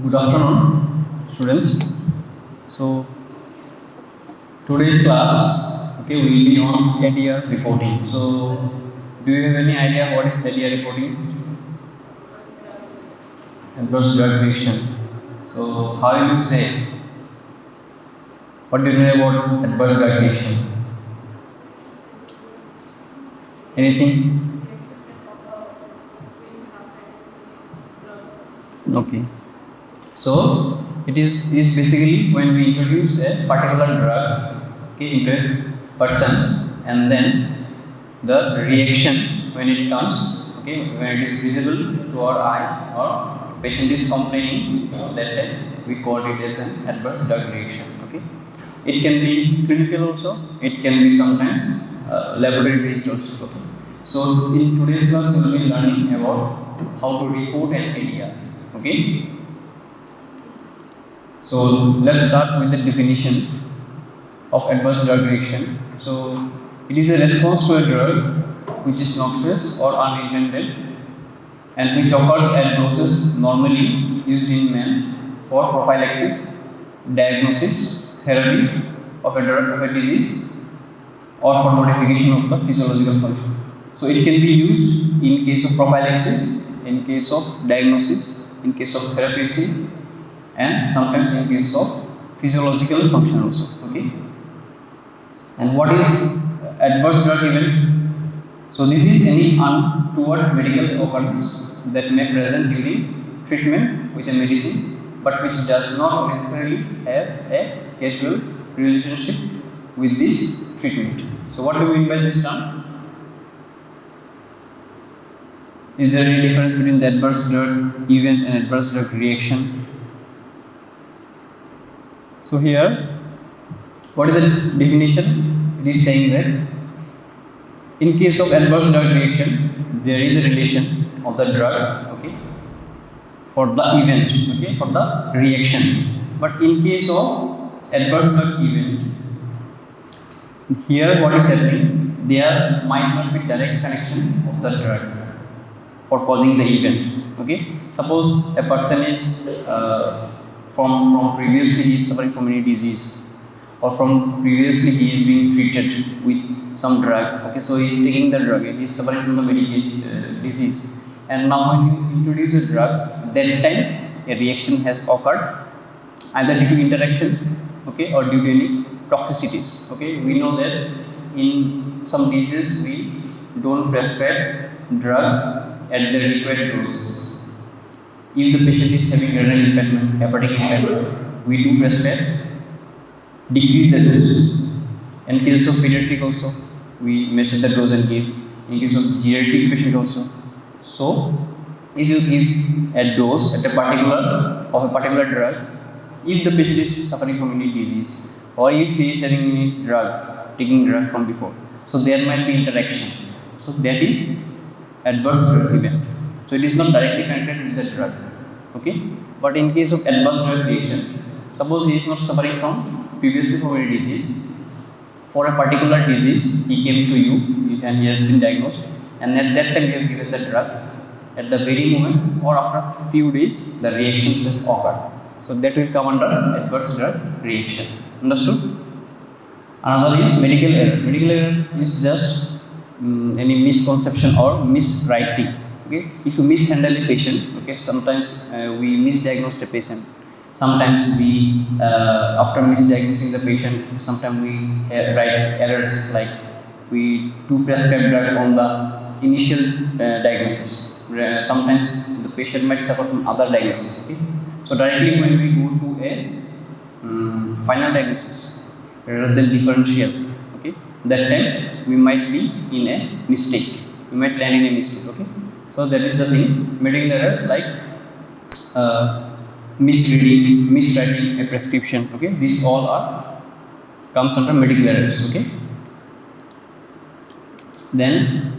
Good afternoon, students. So today's class, okay, will be on ADR reporting. So do you have any idea what is ADR reporting? Adverse drug reaction. So how will you say? What do you know about adverse drug reaction? Anything? Okay. So it is basically when we introduce a particular drug, okay, into a person, and then the reaction when it comes, okay, when it is visible to our eyes or patient is complaining, that time we call it as an adverse drug reaction. Okay, it can be clinical also, it can be sometimes laboratory based also. Okay. So in today's class we will be learning about how to report an ADR. Okay. So let's start with the definition of adverse drug reaction. So it is a response to a drug which is noxious or unintended and which occurs at doses normally used in men for prophylaxis, diagnosis, therapy of a drug of a disease or for modification of the physiological function. So it can be used in case of prophylaxis, in case of diagnosis, in case of therapy, and sometimes in case of physiological function also. Okay. And what is adverse drug event? So this is any untoward medical occurrence that may present during treatment with a medicine, but which does not necessarily have a causal relationship with this treatment. So what do we mean by this term? Is there any difference between the adverse drug event and adverse drug reaction? So here, what is the definition? It is saying that in case of adverse drug reaction, there is a relation of the drug, okay, for the event, okay, for the reaction. But in case of adverse drug event, here what is happening? There might not be direct connection of the drug for causing the event. Okay, suppose a person is from previously he is suffering from any disease, or from previously he is being treated with some drug. Okay, so he is taking the drug and he is suffering from the medication disease, and now when you introduce a drug, that time a reaction has occurred either due to interaction, okay, or due to any toxicities. Okay, we know that in some diseases we don't prescribe drug at the required doses. If the patient is having renal impairment, hepatic impairment, we do prescribe decrease the dose. In case of pediatric also, we measure the dose and give. In case of geriatric patient also. So, if you give a dose at a particular drug, if the patient is suffering from any disease, or if he is having any drug, taking drug from before, so there might be interaction. So that is adverse drug event. So it is not directly connected with the drug. Okay, but in case of adverse drug reaction, suppose he is not suffering from previously from any disease. For a particular disease, he came to you and he has been diagnosed, and at that time you have given the drug. At the very moment or after a few days, the reactions have occurred. So that will come under adverse drug reaction. Understood? Another is medical error. Medical error is just any misconception or miswriting. Okay, if you mishandle a patient, okay, sometimes we misdiagnose a patient. Sometimes we, after misdiagnosing the patient, sometimes we write errors like we do prescribe drug on the initial diagnosis. Sometimes the patient might suffer from other diagnosis. Okay, so directly when we go to a final diagnosis rather than differential, okay, that time we might be in a mistake. We might land in a mistake. Okay. So that is the thing. Medical errors like misreading, miswriting a prescription. Okay, these all comes under medical errors. Okay. Then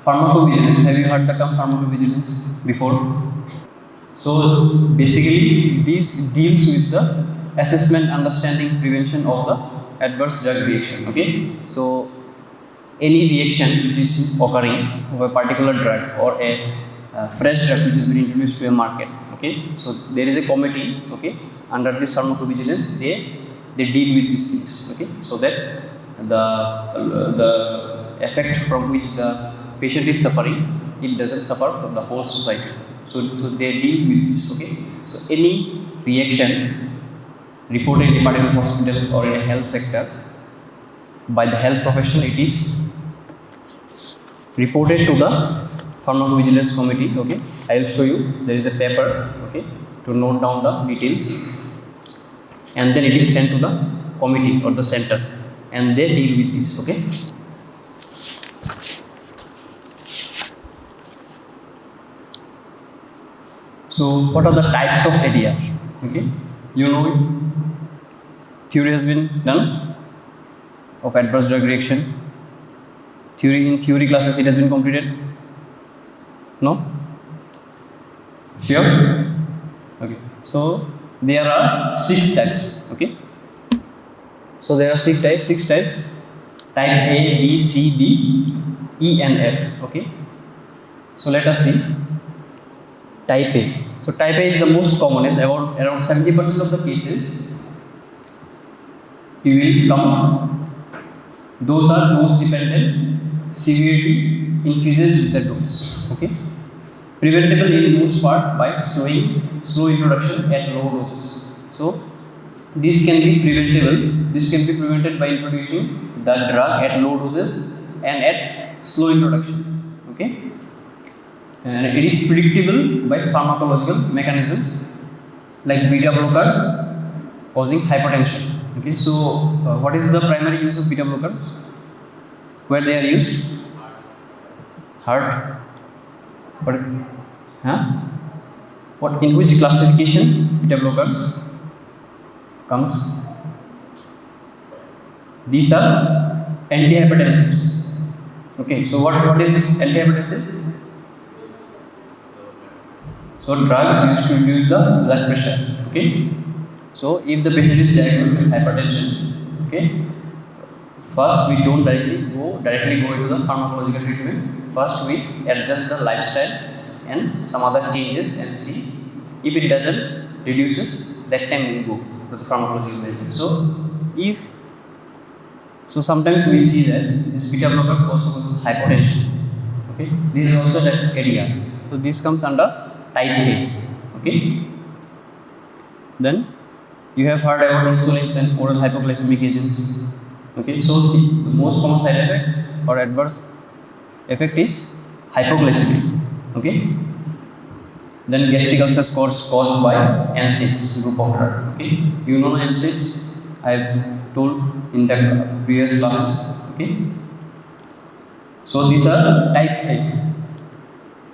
pharmacovigilance. Have you heard the term pharmacovigilance before? So basically, this deals with the assessment, understanding, prevention of the adverse drug reaction. Okay. So any reaction which is occurring of a particular drug or a fresh drug which has been introduced to a market, okay, Okay, so there is a committee, okay, under this pharmacovigilance, they deal with these things, okay, so that the effect from which the patient is suffering, it doesn't suffer from the whole society. So they deal with this, okay. So any reaction reported in a particular hospital or in a health sector by the health professional, it is reported to the pharmacovigilance committee, okay. I will show you, there is a paper, okay, to note down the details, and then it is sent to the committee or the center, and they deal with this, okay. So what are the types of ADR? Okay, you know it. Theory has been done of adverse drug reaction. In theory classes it has been completed. No? Sure? Okay. So there are 6 types. Okay. So there are 6 types. Type A, B, C, D, E, and F. Okay. So let us see. Type A. So type A is the most common. It's around 70% of the cases you will come. Those are dose dependent. Severity increases with the dose. Okay. Preventable in most part by slow introduction at low doses. So this can be preventable. This can be prevented by introducing the drug at low doses and at slow introduction. Okay. And it is predictable by pharmacological mechanisms like beta blockers causing hypertension. Okay, so what is the primary use of beta blockers? Where they are used? Heart. What? What? In which classification beta blockers comes? These are antihypertensives. Okay, so what is antihypertensive? So drugs used to reduce the blood pressure. Okay. So if the patient is diagnosed with hypertension, okay, first we don't directly go into the pharmacological treatment. First we adjust the lifestyle and some other changes and see if it doesn't reduces. That time we go to the pharmacological treatment. So sometimes we see that this beta blockers also causes hypotension. Okay. This is also that ADR. So this comes under type A. Okay. Then you have heard about insulins and oral hypoglycemic agents. Okay. So the most common side effect or adverse effect is hypoglycemia. Okay. Then gastric ulcers caused by NSAIDs group of drug. Okay. You know NSAIDs. I have told in the previous classes. Okay. So these are type A.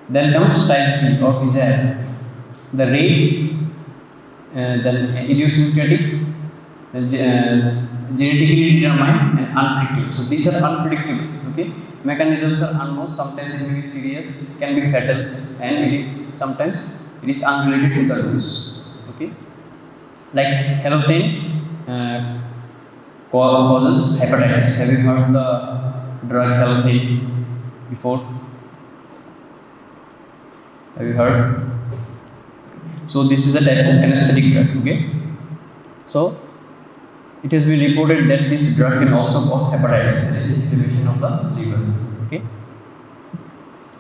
Then comes type B or bizarre. The rate, then idiosyncratic, genetically determined and unpredictable. So these are unpredictable. Okay, mechanisms are unknown. Sometimes it will be serious, can be fatal, and sometimes it is unrelated to the dose. Okay, like halothane causes hepatitis. Have you heard the drug halothane before? Have you heard? So this is a type of anesthetic drug. Okay. So it has been reported that this drug can also cause hepatitis, that is inflammation of the liver. Okay.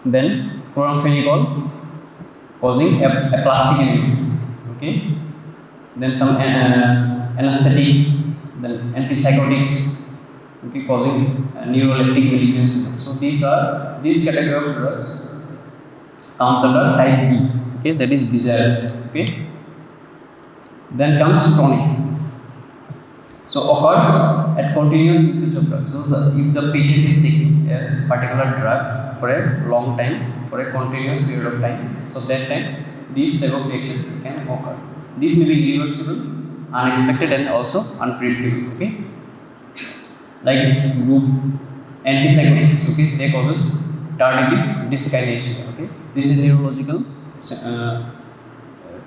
Then chloramphenicol causing aplastic anemia. Okay. Then some anesthetic, then antipsychotics, okay, causing neuroleptic malignancy. So these category of drugs comes under type B. Okay, that is bizarre. Okay. Then comes chronic. So occurs at continuous usage of drugs. So if the patient is taking a particular drug for a long time, for a continuous period of time, so that time these type of reaction can occur. These may be irreversible, unexpected, and also unpredictable. Okay. Like group antipsychotics. Okay, they causes Tardive dyskinesia. Okay, this is neurological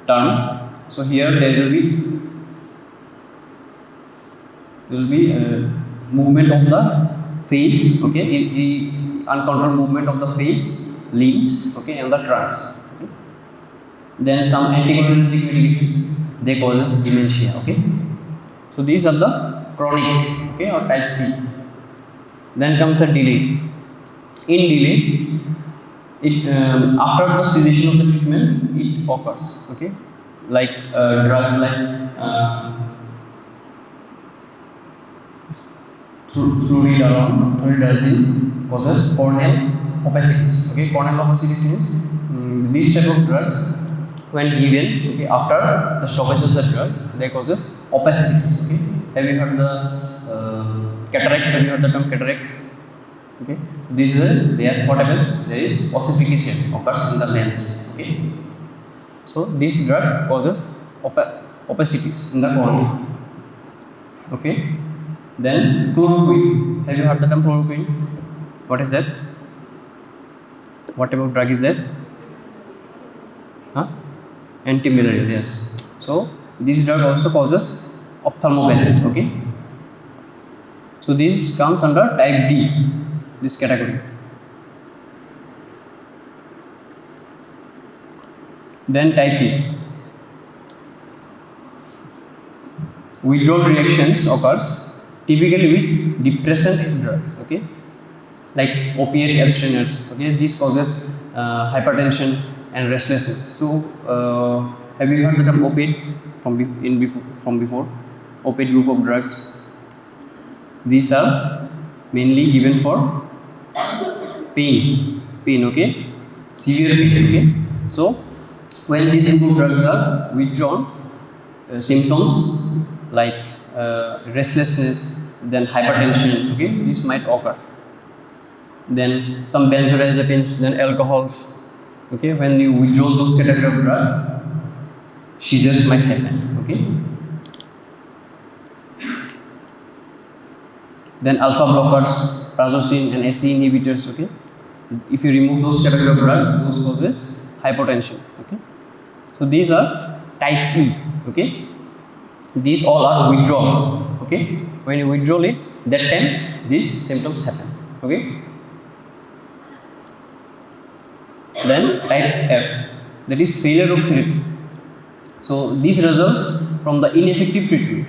term. So here there will be movement of the face. Okay, uncontrolled movement of the face, limbs. Okay, and the trunks. Okay? Then some anticholinergic medications, they causes dementia. Okay, so these are the chronic, okay, or type C. Then comes the delay. In delay, it after the cessation of the treatment, it occurs. Okay, like drugs like fluridazine causes corneal opacities. Okay, corneal opacities means these type of drugs, when given, okay, after the stoppage of the drug, they causes opacities. Okay, have you heard the cataract? Have you heard the term cataract? Okay, this is there. What happens? There is ossification occurs in the lens. Okay, so this drug causes opacities in the cornea. Okay, then chloroquine. Have you heard the term chloroquine? What is that? What type of drug is that? Huh? Antimalarial, yes. So this drug also causes ophthalmopathy. Okay, so this comes under type D, this category. Then type E. Withdrawal reactions occurs typically with depressant drugs. Okay, like opiate abstinence. Okay, this causes hypertension and restlessness. So have you heard the term opiate from before? Opiate group of drugs. These are mainly given for pain. Okay, severe pain. Okay, so when these group of drugs are withdrawn, symptoms like restlessness, then hypertension, okay, this might occur. Then some benzodiazepines, then alcohols. Okay, when you withdraw those category of drug, seizures might happen. Okay, then alpha blockers, prazosin and ACE inhibitors. Okay, if you remove those category of drugs, those causes hypotension. Okay, so these are type E. Okay, these all are withdrawal. Okay, when you withdraw it, that time these symptoms happen. Okay, then type F, that is failure of treatment. So these results from the ineffective treatment,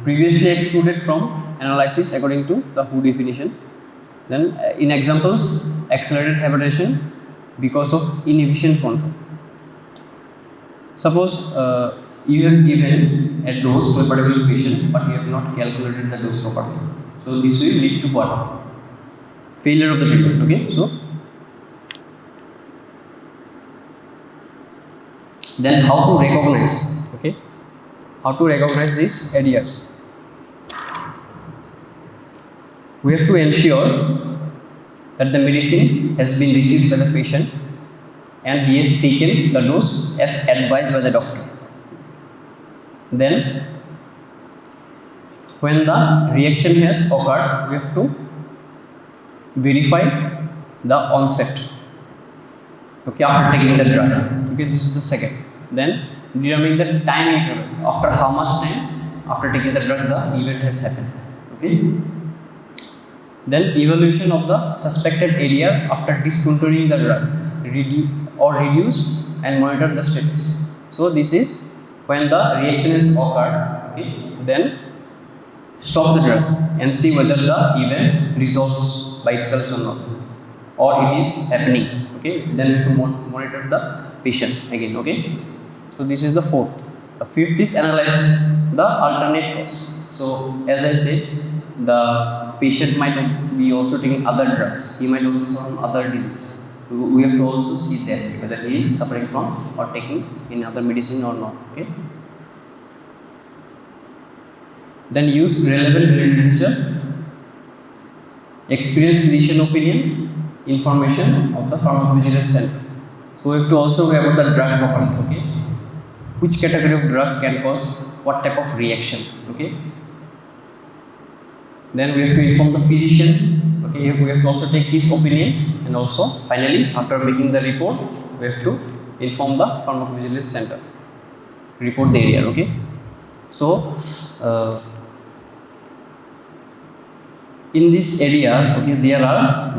previously excluded from analysis according to the WHO definition. Then in examples, accelerated hypertension because of inefficient control. Suppose you have given a dose to a particular patient, but you have not calculated the dose properly. So this will lead to what? Failure of the treatment. Okay, so then how to recognize? Okay, how to recognize these ADRs? We have to ensure that the medicine has been received by the patient and he has taken the dose as advised by the doctor. Then when the reaction has occurred, we have to verify the onset. Okay, after taking the drug. Okay, this is the second. Then determining the time interval, after how much time after taking the drug the event has happened. Okay, then evaluation of the suspected ADR after discontinuing the drug, reduce and monitor the status. So this is when the reaction has occurred. Okay, then stop the drug and see whether the event resolves by itself or not, or it is happening. Okay, then we have to monitor the patient again. Okay, so this is the fourth. The fifth is analyze the alternate cause. So as I said, the patient might be also taking other drugs. He might also suffer from other disease. We have to also see that whether he is suffering from or taking any other medicine or not. Okay. Then use relevant literature, experienced physician opinion, information of the Pharmacovigilance Center. So we have to also know about the drug property. Okay, which category of drug can cause what type of reaction. Okay, then we have to inform the physician. Okay, we have to also take his opinion, and also finally after making the report, we have to inform the Pharmacovigilance Center. Report the ADR. Okay, so in this ADR, okay, there are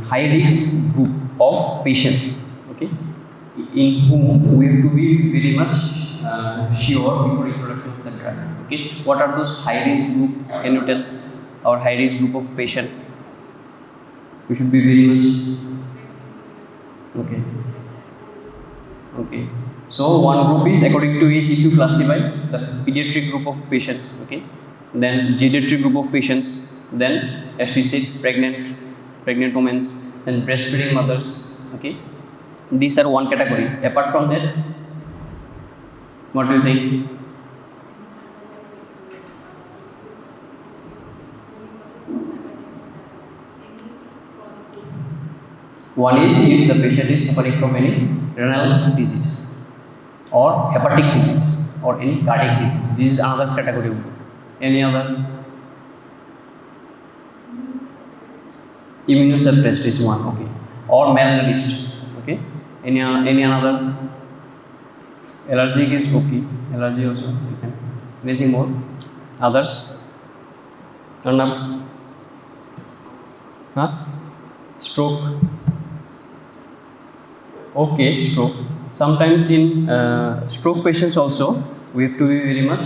high risk group of patient. Okay, in whom we have to be very much sure before introduction of the drug. Okay, what are those high risk group? Can you tell our high risk group of patient? We should be very much okay. Okay. So one group is according to age. If you classify the pediatric group of patients, okay, then geriatric group of patients, then as we said, pregnant women, then breastfeeding mothers. Okay, these are one category. Apart from that, what do you think? One is if the patient is suffering from any renal disease or hepatic disease or any cardiac disease. This is another category. Any other? Immunosuppressed is one. Okay. Or malnourished. Okay. Any another? Allergic is okay. Allergy also. Okay. Anything more? Others? Huh? Stroke. Okay, stroke. Sometimes in stroke patients also, we have to be very much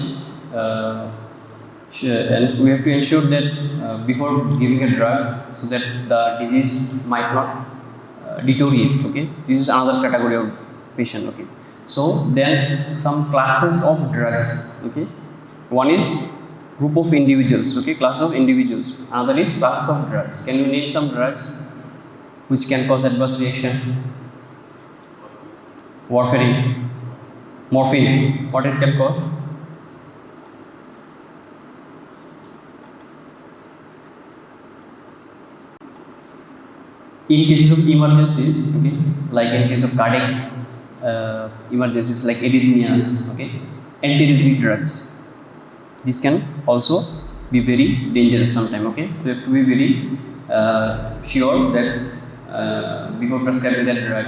and we have to ensure that before giving a drug, so that the disease might not deteriorate. Okay, this is another category of patient. Okay, so then some classes of drugs. Okay, one is group of individuals. Okay, class of individuals. Another is class of drugs. Can you name some drugs which can cause adverse reaction? Warfarin, morphine, what it can cause? In cases of emergencies, okay, like in case of cardiac emergencies like arrhythmias, okay, antiarrhythmic drugs, this can also be very dangerous sometimes. Okay, so you have to be very sure that before prescribing that drug,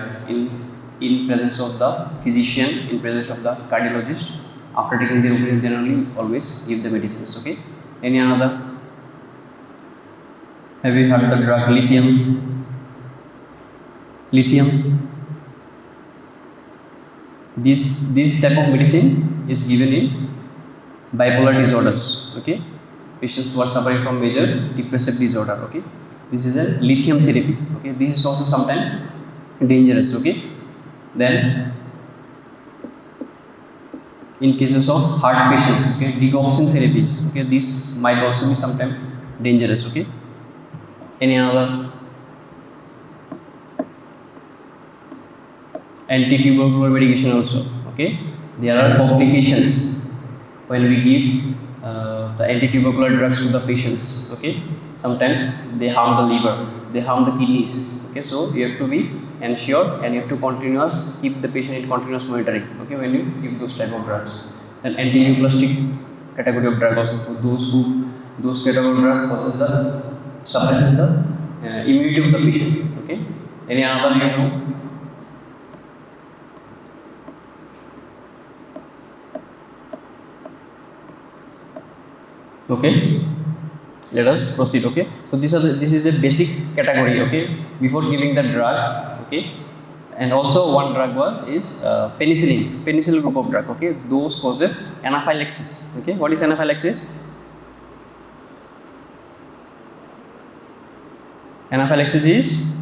in presence of the physician, in presence of the cardiologist, after taking their opinion, generally always give the medicines. Okay. Any another? Have you heard the drug lithium? Lithium. This type of medicine is given in bipolar disorders. Okay. Patients who are suffering from major depressive disorder. Okay. This is a lithium therapy. Okay. This is also sometimes dangerous. Okay. Then, in cases of heart patients, okay, digoxin therapies, okay, this might also be sometimes dangerous. Okay. Any another? Anti-tubercular medication also. Okay. There are complications when we give the anti-tubercular drugs to the patients. Okay. Sometimes they harm the liver, they harm the kidneys. Okay. So you have to be ensure and you have to keep the patient in continuous monitoring. Okay, when you give those type of drugs. Then antineoplastic category of drug also, those category of drugs suppresses the immunity of the patient. Okay, any other Okay, let us proceed. Okay, so this is a basic category. Okay, before giving the drug. Okay, and also one drug is penicillin group of drug. Okay, those causes anaphylaxis. Okay, what is anaphylaxis? Anaphylaxis is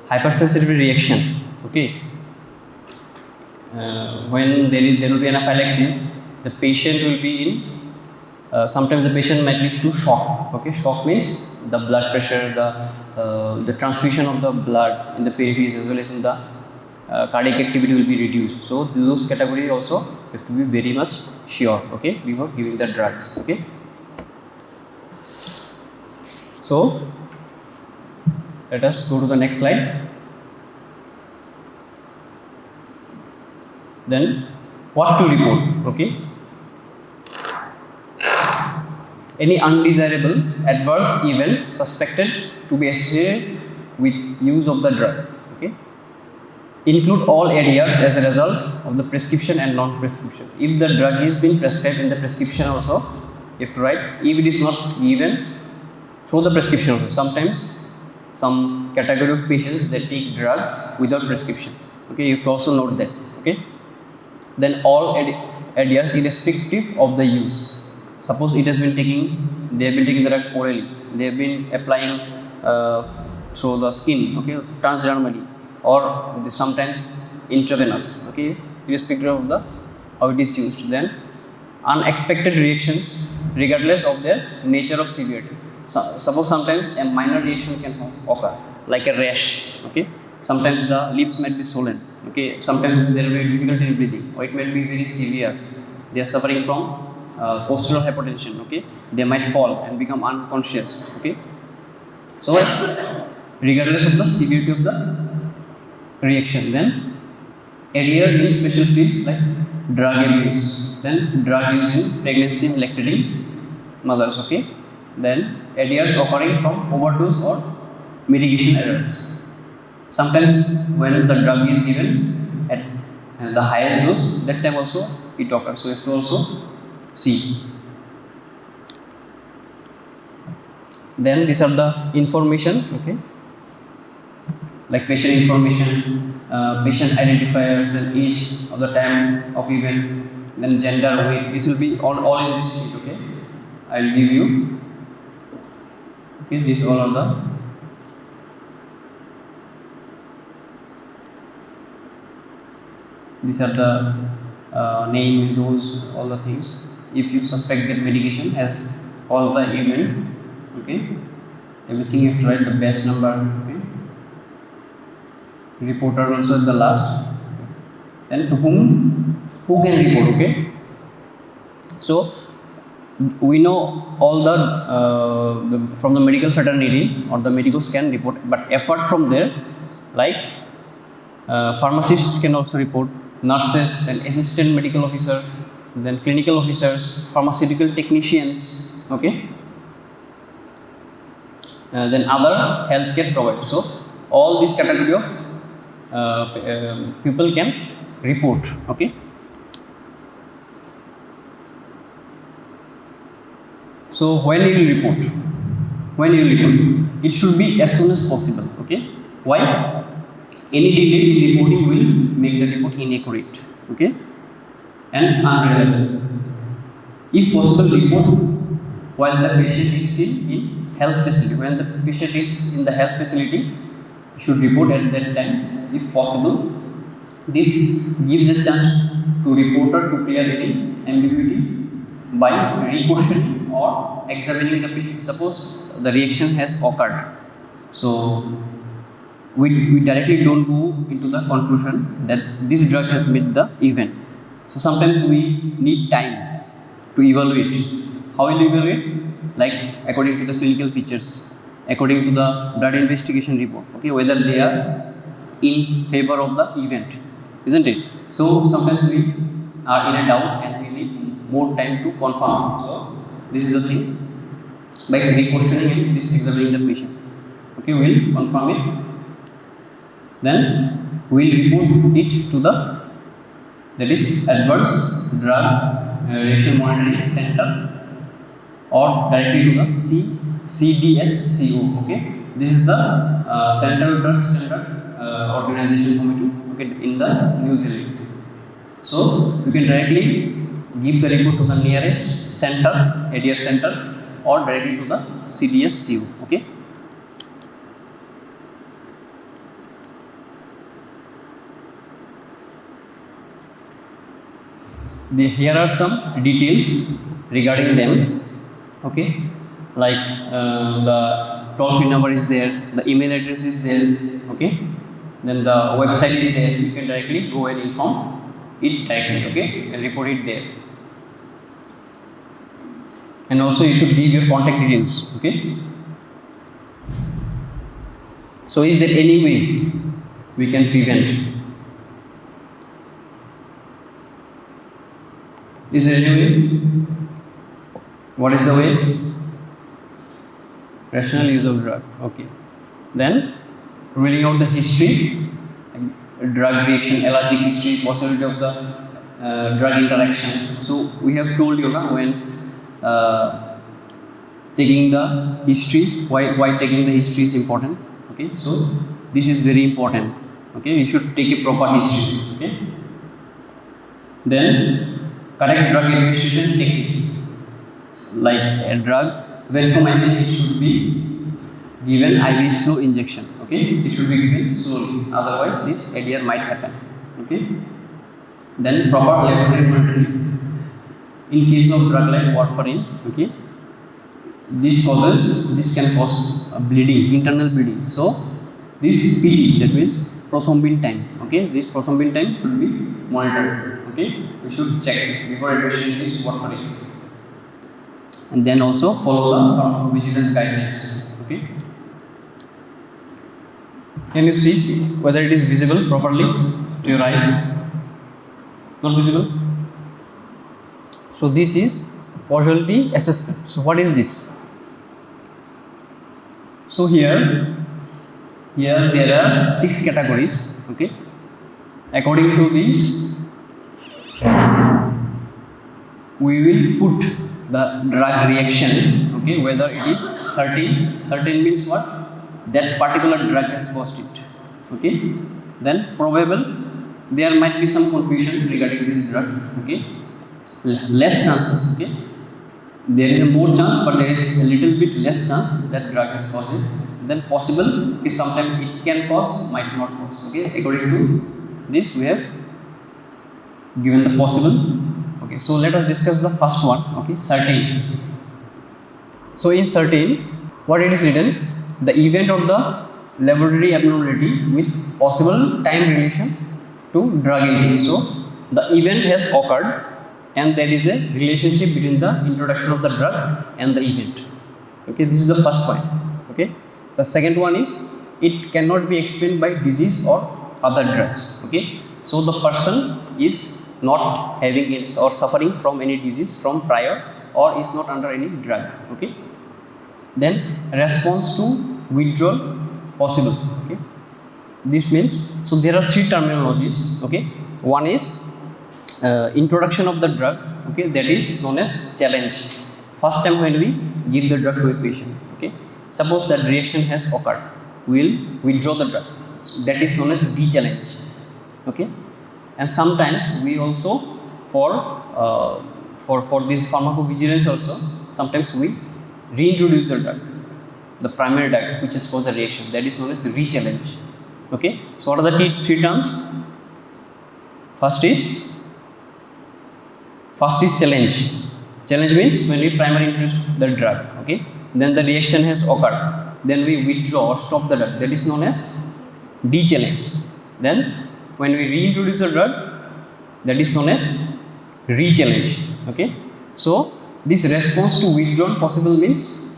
hypersensitivity reaction. Okay, when there will be anaphylaxis, the patient will be in. Sometimes the patient might lead to shock. Okay, shock means the blood pressure, the transfusion of the blood in the peripheries as well as in the cardiac activity will be reduced. So those category also have to be very much sure. Okay, before giving the drugs. Okay. So let us go to the next slide. Then what to report? Okay. Any undesirable adverse event suspected to be associated with use of the drug. Okay. Include all ADRs as a result of the prescription and non-prescription. If the drug is being prescribed in the prescription also, you have to write. If it is not given through the prescription also. Sometimes some category of patients they take drug without prescription. Okay, you have to also note that. Okay, then all ADRs irrespective of the use. Suppose they have been taking the drug orally, they have been applying through the skin, okay, transdermally, or sometimes intravenous, okay, irrespective of the how it is used. Then unexpected reactions regardless of their nature of severity. Suppose sometimes a minor reaction can occur, like a rash, okay. Sometimes the lips might be swollen, okay. Sometimes there will be difficulty in breathing, or it might be very severe. They are suffering from postural hypertension, okay. They might fall and become unconscious, okay. So, regardless of the severity of the reaction, then ADR in special fields like drug abuse, then drug use in pregnancy and lactating mothers, okay. Then ADRs occurring from overdose or mitigation errors. Sometimes when the drug is given at the highest dose, that time also it occurs. So you have to also see. Then these are the information, okay, like patient information, patient identifiers, then age of the time of event, then gender, weight. This will be all in this sheet, okay. I will give you. Okay, these all are the. These are the name, dose, all the things. If you suspect that medication has caused the event, okay, everything you have to write the batch number, okay. Reporter also at the last. Then to who can report, okay. So we know all the from the medical fraternity or the medicos can report, but apart from there, like pharmacists can also report, nurses, then assistant medical officer, then clinical officers, pharmaceutical technicians, okay, then other healthcare providers. So all these category of people can report, okay. So when you will report? When you will report? It should be as soon as possible, okay. Why? Any delay in reporting will make the report inaccurate, okay, and unreliable. If possible, report while the patient is still in health facility. When the patient is in the health facility, you should report at that time, if possible. This gives a chance to reporter to clear any ambiguity by re-questioning or examining the patient. Suppose the reaction has occurred, so we directly don't go into the conclusion that this drug has made the event. So sometimes we need time to evaluate. How will you evaluate? Like according to the clinical features, according to the blood investigation report, okay, whether they are in favor of the event, isn't it? So sometimes we are in a doubt and we need more time to confirm. So this is the thing. By re-questioning and examining the patient, okay, we'll confirm it. Then we will report it to the, that is, Adverse Drug Reaction Monitoring Center or directly to the CDSCO, okay. This is the Central Drug Standard Organization Committee, okay, in the New Delhi. So you can directly give the report to the nearest center, ADR center, or directly to the CDSCO, okay. Here are some details regarding them, okay, like the toll-free number is there, the email address is there, okay, then the website is there. You can directly go and inform it directly, okay, and report it there. And also you should give your contact details, okay. So is there any way we can prevent? Is there any way? What is the way? Rational use of drug, okay. Then ruling out the history, drug reaction, allergic history, possibility of the drug interaction. So we have told you when taking the history, why taking the history is important, okay. So this is very important. Okay, you should take a proper history. Okay. Then correct drug administration technique, like a drug vancomycin, it should be given IV slow injection. Okay, it should be given slowly, otherwise this ADR might happen. Okay. Then proper laboratory monitoring. In case of drug like warfarin, okay, this can cause bleeding, internal bleeding. So this PT, that means prothrombin time. Okay, this prothrombin time should be monitored. Okay, we should check before administering this warfarin. And then also follow the pharmacovigilance guidelines. Okay. Can you see whether it is visible properly to your eyes? Not visible? So this is causality assessment. So what is this? So here there are 6 categories. Okay. According to this, we will put the drug reaction. Okay, whether it is certain. Certain means what? That particular drug has caused it. Okay. Then probable. There might be some confusion regarding this drug. Okay. Less chances. Okay. There is a more chance, but there is a little bit less chance that drug has caused it. Then possible, if sometimes it can cause, might not cause. Okay, according to this, we have given the possible. Okay, so let us discuss the first one. Okay, certain. So in certain, what it is written, the event of the laboratory abnormality with possible time relation to drug intake. So the event has occurred, and there is a relationship between the introduction of the drug and the event. Okay, this is the first point. Okay, the second one is it cannot be explained by disease or other drugs. Okay, so the person is not having it or suffering from any disease from prior, or is not under any drug. Okay, then response to withdrawal possible. Okay, this means, so there are 3 terminologies. Okay, one is introduction of the drug. Okay, that is known as challenge. First time when we give the drug to a patient. Okay, suppose that reaction has occurred, we will withdraw the drug. So that is known as re-challenge. Okay, and sometimes we also for this pharmacovigilance also, sometimes we reintroduce the drug, the primary drug which has caused the reaction, that is known as re-challenge. Okay, so what are the 3 terms? First is challenge. Challenge means when we primarily introduce the drug. Okay, then the reaction has occurred, then we withdraw or stop the drug, that is known as de-challenge. Then when we reintroduce the drug, that is known as re-challenge. Okay, so this response to withdrawal possible means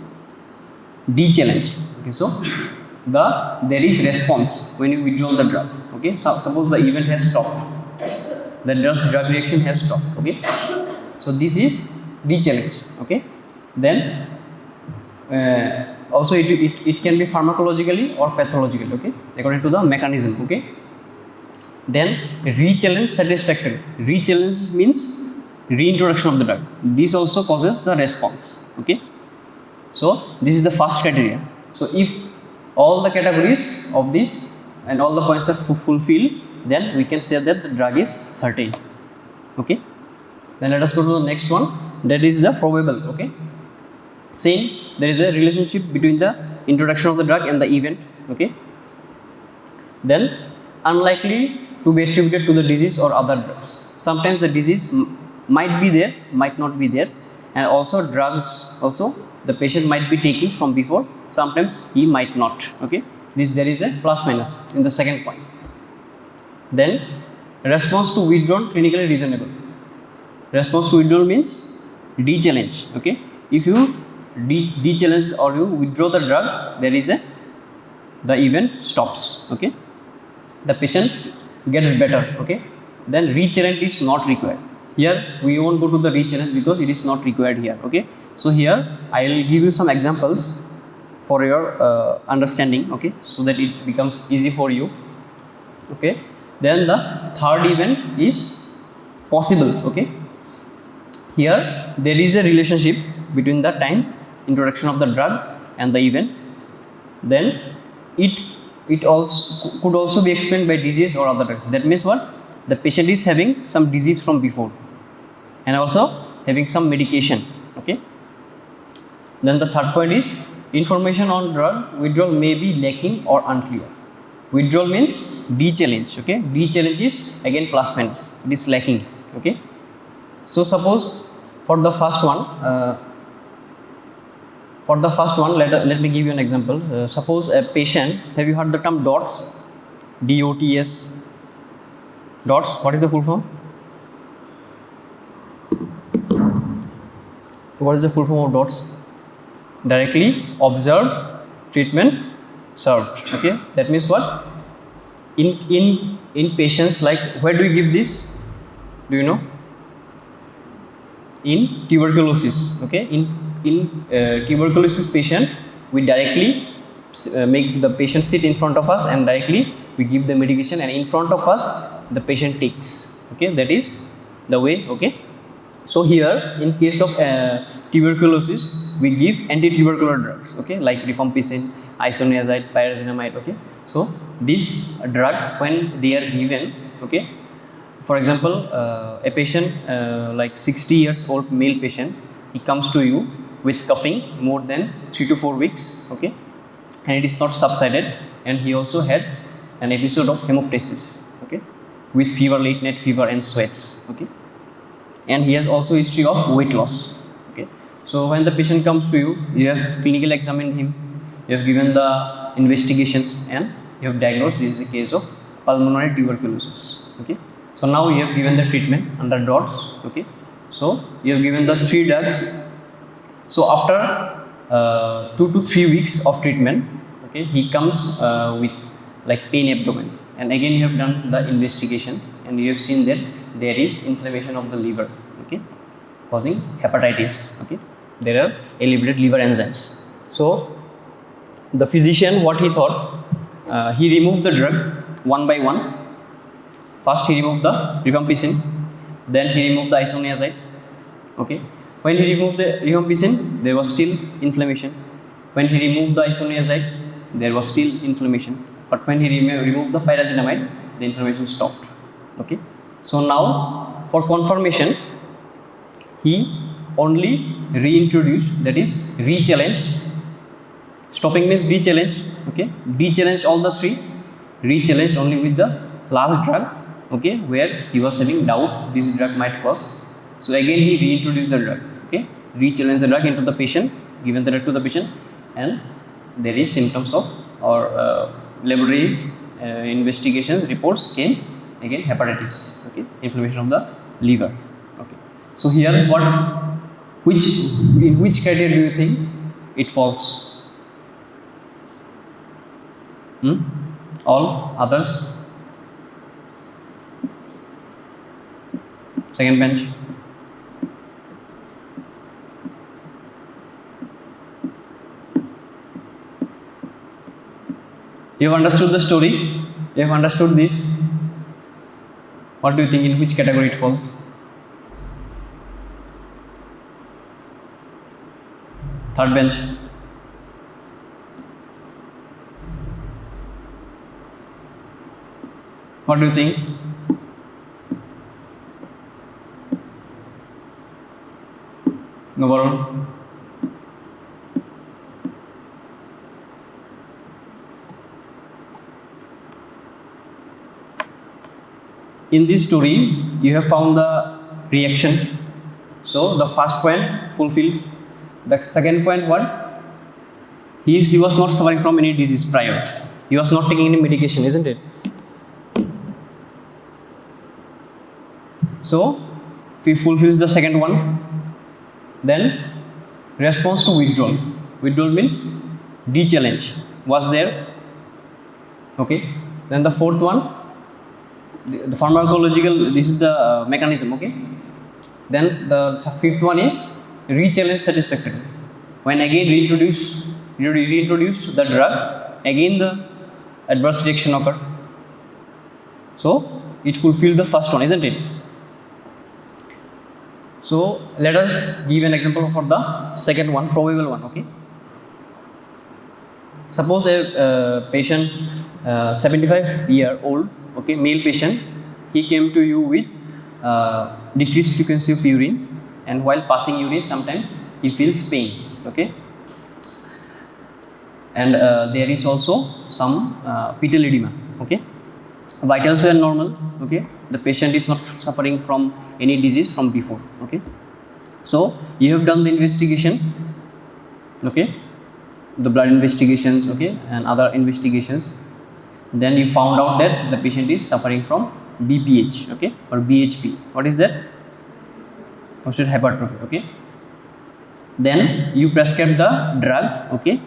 de-challenge. Okay, so there is response when you withdraw the drug. Okay, so suppose the event has stopped, the drug reaction has stopped. Okay, so this is de-challenge. Okay, then also it can be pharmacologically or pathologically. Okay, according to the mechanism. Okay, then re-challenge satisfactory. Re-challenge means reintroduction of the drug. This also causes the response. Okay, so this is the first criteria. So if all the categories of this and all the points are fulfilled, then we can say that the drug is certain. Okay, then let us go to the next one, that is the probable. Okay, saying there is a relationship between the introduction of the drug and the event. Okay, then unlikely to be attributed to the disease or other drugs. Sometimes the disease might be there, might not be there, and also drugs also the patient might be taking from before, sometimes he might not. Okay, there is a plus minus in the second point. Then response to withdrawal clinically reasonable. Response to withdrawal means de-challenge. Okay, if you de-challenge or you withdraw the drug, there is the event stops. Okay, the patient gets better. Okay, then re-challenge is not required. Here we won't go to the re-challenge because it is not required here. Okay, so here I will give you some examples for your understanding. Okay, so that it becomes easy for you. Okay, then the third event is possible. Okay, here there is a relationship between the time introduction of the drug and the event. Then it it also could also be explained by disease or other drugs. That means what? The patient is having some disease from before and also having some medication. Okay. Then the third point is information on drug withdrawal may be lacking or unclear. Withdrawal means de-challenge. Okay. De-challenge is again plus minus. It is lacking. Okay. So suppose for the first one, let me give you an example. Suppose a patient, have you heard the term DOTS? DOTS. DOTS, what is the full form? What is the full form of DOTS? Directly observed, treatment, served. Okay, that means what? In patients, like where do we give this? Do you know? In tuberculosis. Okay, in tuberculosis patient, we directly make the patient sit in front of us and directly we give the medication, and in front of us the patient takes. Okay, that is the way. Okay, so here in case of tuberculosis, we give anti-tubercular drugs. Okay, like rifampicin, isoniazid, pyrazinamide. Okay, so these drugs, when they are given, okay, for example, a patient like 60 years old male patient, he comes to you with coughing more than 3 to 4 weeks. Okay, and it is not subsided, and he also had an episode of hemoptysis. Okay, with fever, late night fever and sweats. Okay, and he has also history of weight loss. Okay, so when the patient comes to you, you have clinical examined him, you have given the investigations, and you have diagnosed this is a case of pulmonary tuberculosis. Okay, so now you have given the treatment under DOTS. Okay, so you have given the 3 drugs. So after 2 to 3 weeks of treatment, okay, he comes with like pain abdomen, and again you have done the investigation and you have seen that there is inflammation of the liver, okay, causing hepatitis. Okay, there are elevated liver enzymes. So the physician, what he thought, he removed the drug one by one. First he removed the rifampicin, then he removed the isoniazid. Okay, when he removed the rifampicin, there was still inflammation. When he removed the isoniazid, there was still inflammation. But when he removed the pyrazinamide, the inflammation stopped. Okay, so now for confirmation, he only reintroduced, that is re-challenged. Stopping means de-challenged. Okay, de-challenged all the 3, re-challenged only with the last drug. Okay, where he was having doubt this drug might cause. So again he reintroduced the drug. Okay, re-challenged the drug into the patient, given the drug to the patient, and there is symptoms of or laboratory investigations reports came again hepatitis. Okay, inflammation of the liver. Okay, so here in which criteria do you think it falls? All others? Second bench. You have understood the story, you have understood this. What do you think, in which category it falls? Third bench. What do you think? No, Varun. In this story, you have found the reaction. So the first point fulfilled. The second point, what? He was not suffering from any disease prior. He was not taking any medication, isn't it? So he fulfills the second one. Then response to withdrawal. Withdrawal means de-challenge was there. Okay. Then the fourth one, the pharmacological, this is the mechanism. Okay. Then the fifth one is re-challenge satisfactory. When again reintroduced the drug, again the adverse reaction occurred. So it fulfilled the first one, isn't it? So let us give an example for the second one, probable one. Okay. Suppose a patient 75-year-old, okay, male patient, he came to you with decreased frequency of urine, and while passing urine sometimes he feels pain, okay, and there is also some fetal edema, okay. Vitals were normal, okay. The patient is not suffering from any disease from before, okay. So you have done the investigation, okay, the blood investigations, okay, and other investigations. Then you found out that the patient is suffering from BPH, okay, or BHP. What is that? Posterior hypertrophy, okay. Then you prescribe the drug, okay,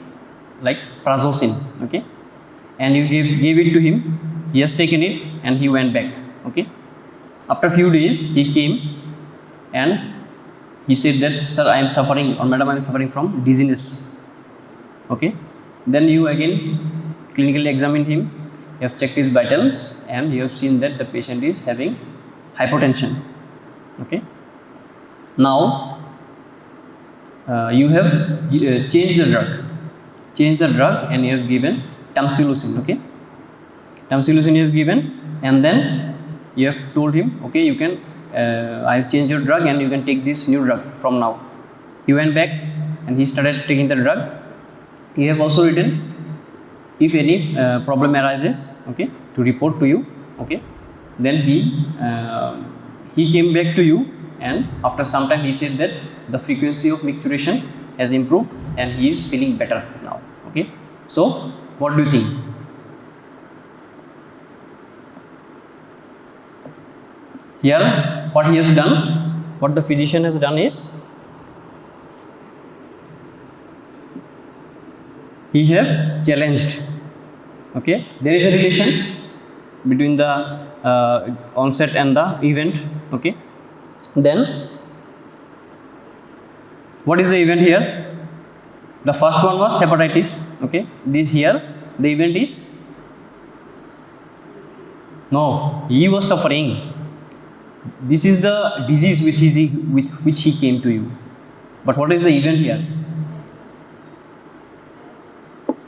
like prazosin, okay, and you gave it to him. He has taken it and he went back, okay. After a few days he came and he said that, sir, I am suffering, or madam, I am suffering from dizziness, okay. Then you again clinically examined him, you have checked his vitals, and you have seen that the patient is having hypotension, okay. Now you have changed the drug and you have given tamsulosin, okay. Tamsulosin you have given, and then you have told him, okay, you can I have changed your drug and you can take this new drug from now. He went back and he started taking the drug. You have also written, if any problem arises, okay, to report to you, okay. Then he came back to you, and after some time he said that the frequency of micturition has improved and he is feeling better now, okay. So what do you think? Here what he has done, what the physician has done is, he have challenged, okay. There is a relation between the onset and the event, okay. Then what is the event here? The first one was hepatitis, okay. This here the event is, no, he was suffering. This is the disease with which he came to you. But what is the event here?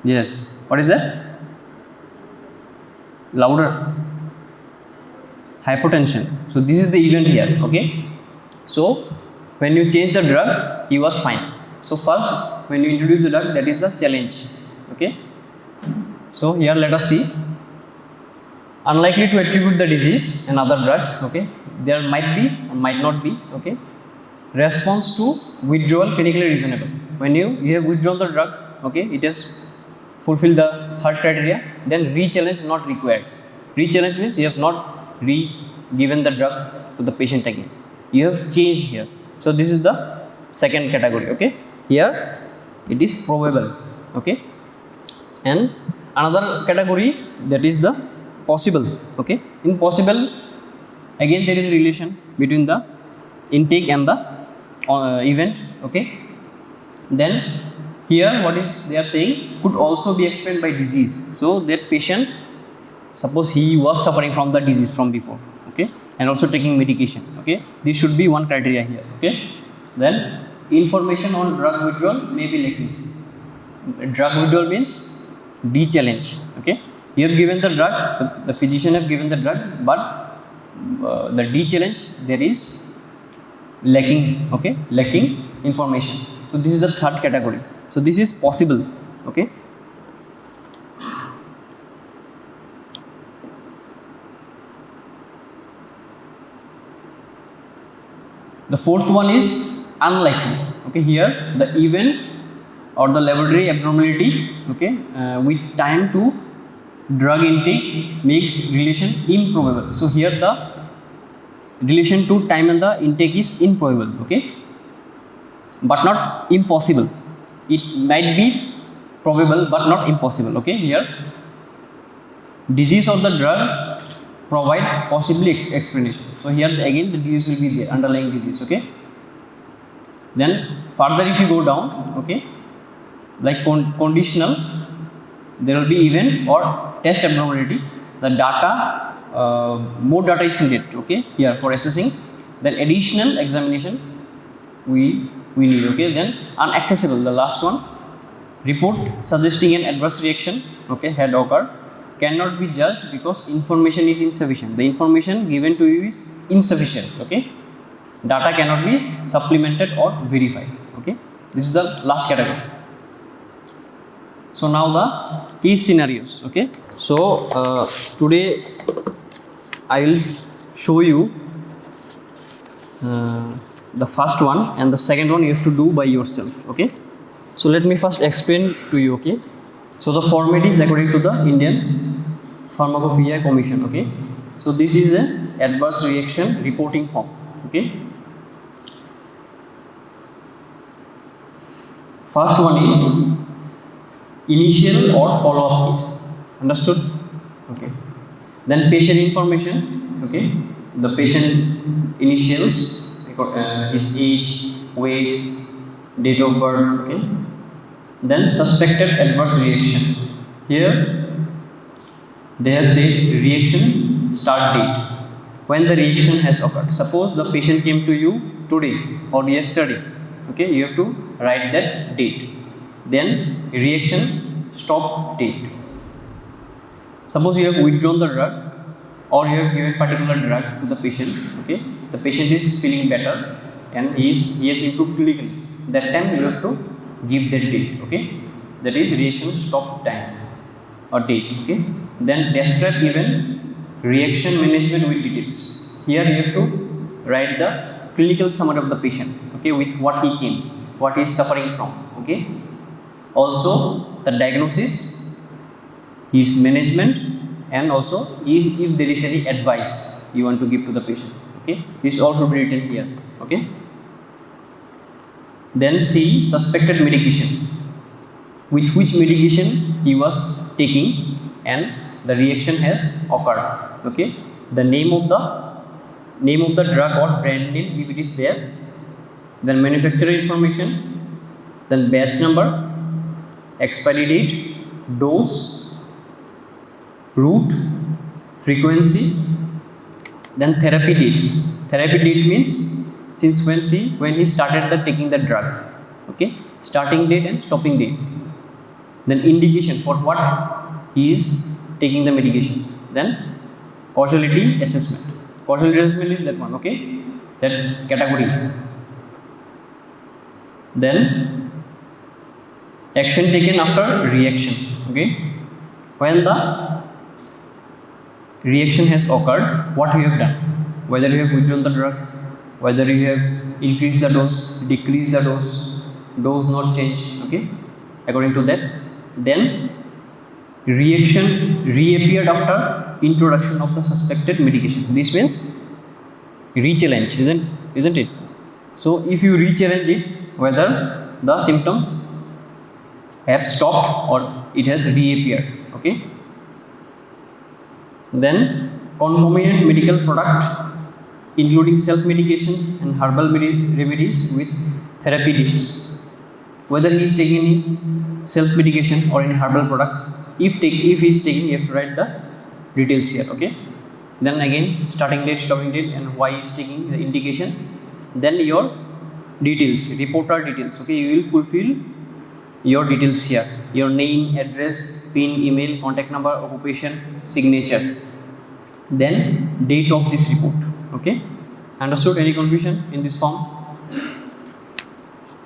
Yes, what is that? Louder. Hypotension. So this is the event here, okay. So when you change the drug, he was fine. So first, when you introduce the drug, that is the challenge, okay. So here let us see. Unlikely to attribute the disease and other drugs, okay. There might be or might not be, okay. Response to withdrawal clinically reasonable. When you have withdrawn the drug, okay, it has fulfilled the third criteria. Then re-challenge not required. Re-challenge means you have not given the drug to the patient again. You have changed here. So this is the second category, okay. Here it is probable, okay. And another category, that is the possible, okay. In possible, again there is a relation between the intake and the event, okay. Then here what is they are saying, could also be explained by disease. So that patient, suppose he was suffering from the disease from before, okay, and also taking medication, okay. This should be one criteria here, okay. Then information on drug withdrawal may be lacking. Drug withdrawal means de-challenge, okay. You have given the drug, the physician have given the drug, but the de-challenge there is lacking, okay, lacking information. So this is the third category. So this is possible, okay. The fourth one is unlikely, okay. Here the event or the laboratory abnormality, okay, with time to drug intake makes relation improbable. So here the relation to time and the intake is improbable, okay, but not impossible. It might be probable but not impossible, okay. Here disease of the drug provide possibly explanation. So here again the disease will be there, underlying disease, okay. Then further if you go down, okay, like conditional, there will be event or test abnormality. The data, more data is needed, okay, here for assessing. Then additional examination we need, okay. Then unaccessible, the last one. Report suggesting an adverse reaction, okay, had occurred, cannot be judged because information is insufficient. The information given to you is insufficient, okay. Data cannot be supplemented or verified, okay. This is the last category. So now the case scenarios, okay. So today I will show you the first one, and the second one you have to do by yourself, okay. So let me first explain to you, okay. So the format is according to the Indian Pharmacovigilance Commission, okay. So this is a adverse reaction reporting form, okay. First one is initial or follow-up case, understood? Okay. Then patient information, okay. The patient initials, his age, weight, date of birth, okay. Then suspected adverse reaction. Here they have said reaction start date, when the reaction has occurred. Suppose the patient came to you today or yesterday, okay, you have to write that date. Then reaction stop date. Suppose you have withdrawn the drug or you have given particular drug to the patient, okay, the patient is feeling better and he has improved clinically. That time you have to give that date, okay, that is reaction stop time or date, okay. Then describe even reaction management with details. Here you have to write the clinical summary of the patient, okay, with what he came, what he is suffering from, okay. Also the diagnosis, his management, and also if there is any advice you want to give to the patient, okay. This also be written here, okay. Then C, suspected medication, with which medication he was taking and the reaction has occurred, okay. The name of the drug or brand name if it is there, then manufacturer information, then batch number, expiry date, dose, route, frequency, then therapy dates. Therapy date means since when he started taking the drug, okay, starting date and stopping date. Then indication for what he is taking the medication. Then causality assessment. Causality assessment is that one, okay, that category. Then action taken after reaction, okay. When the reaction has occurred, what you have done, whether you have withdrawn the drug, whether you have increased the dose, decreased the dose not changed, okay, according to that. Then reaction reappeared after introduction of the suspected medication. This means re-challenge, isn't it? So if you re-challenge it, whether the symptoms have stopped or it has reappeared, okay. Then concomitant medical product including self-medication and herbal remedies with therapy dates. Whether he is taking any self-medication or any herbal products, if he is taking, you have to write the details here, okay. Then again starting date, stopping date, and why he is taking the indication. Then your details, reporter details, okay, you will fulfill your details here, your name, address, PIN, email, contact number, occupation, signature, then date of this report, okay. Understood? Any confusion in this form?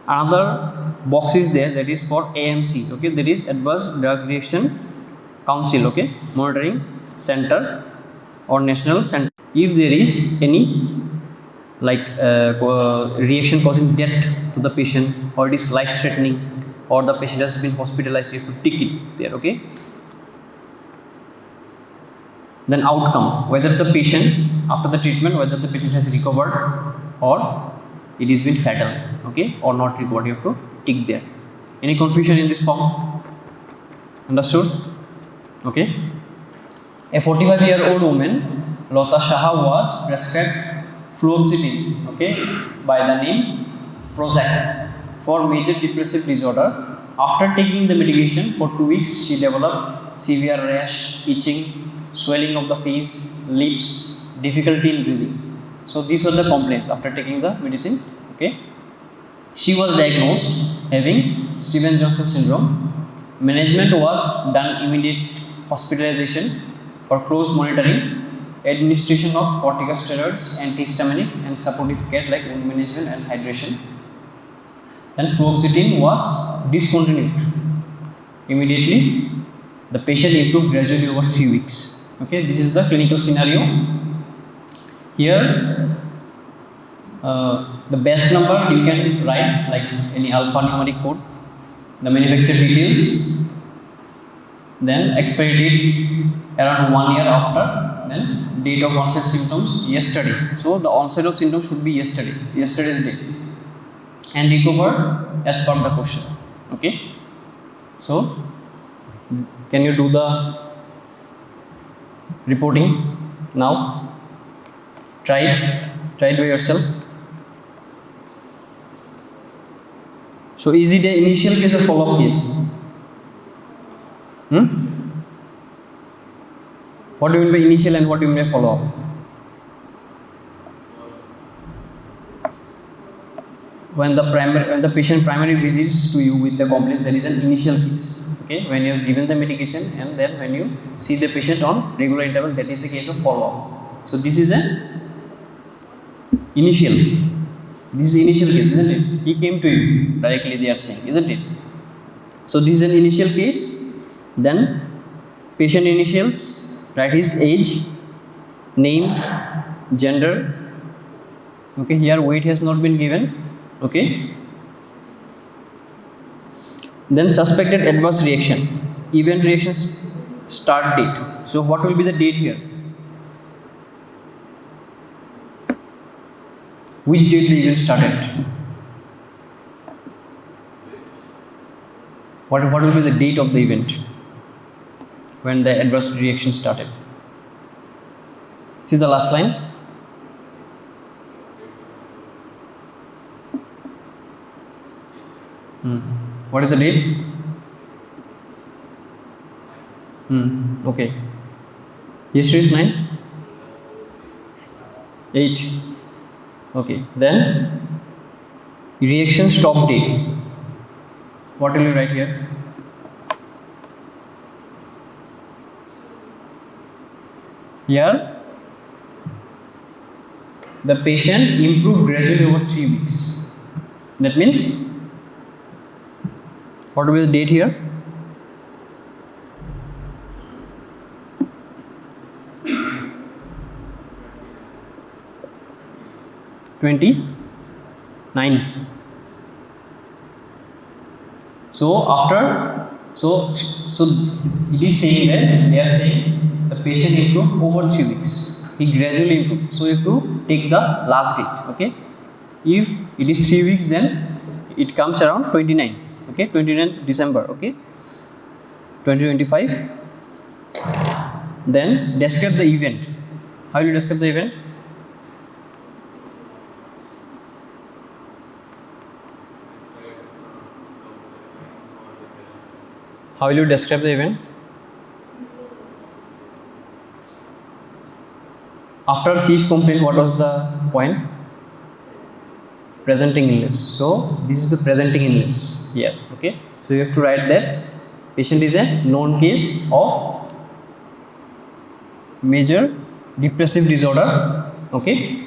Another box is there, that is for AMC, okay, that is Adverse Drug Reaction Council, okay, monitoring center or national center. If there is any like reaction causing death to the patient, or it is life threatening, or the patient has been hospitalized, you have to tick it there, okay. Then outcome, whether the patient after the treatment, whether the patient has recovered or it has been fatal, okay, or not recovered, you have to tick there. Any confusion in this form? Understood? Okay. A 45-year-old woman, Lata Shah, was prescribed fluoxetine, okay, by the name Prozac for major depressive disorder. After taking the medication for 2 weeks, she developed severe rash, itching, swelling of the face, lips, difficulty in breathing. So these were the complaints after taking the medicine, okay. She was diagnosed having Stevens-Johnson syndrome. Management was done immediate hospitalization for close monitoring, administration of corticosteroids, antihistaminic and supportive care like wound management and hydration. Then fluoxetine was discontinued immediately. The patient improved gradually over 3 weeks. Okay, this is the clinical scenario. Here, the batch number you can write like any alphanumeric code, the manufacturer details, then expiry date around 1 year after, then date of onset symptoms yesterday. So the onset of symptoms should be yesterday's date, and recover as per the question. Okay. So can you do the reporting now? Try it by yourself. So is it an initial case or follow-up case? What do you mean by initial and what do you mean by follow-up? When the patient primary visits to you with the complaints, there is an initial case. Okay, when you have given the medication and then when you see the patient on regular interval, that is a case of follow-up. So this is an initial. This is initial case, isn't it? He came to you directly, they are saying, isn't it? So this is an initial case. Then patient initials, write his age, name, gender. Okay, here weight has not been given. Okay. Then suspected adverse reaction, event reactions, start date. So what will be the date here? Which date the event started? What will be the date of the event when the adverse reaction started? This is the last line. What is the date? Okay. Yesterday is 9? 8. Okay. Then reaction stop date. What will you write here? Here, the patient improved gradually over 3 weeks. That means, what will be the date here? (29). So after, so it is saying that they are saying the patient improved over 3 weeks. He gradually improved. So you have to take the last date. Okay. If it is 3 weeks, then it comes around 29. Okay, 29th December. Okay, 2025. Then describe the event. How will you describe the event? How will you describe the event? After chief complaint, what was the point? Presenting illness. So this is the presenting illness here. Okay. So you have to write that patient is a known case of major depressive disorder. Okay.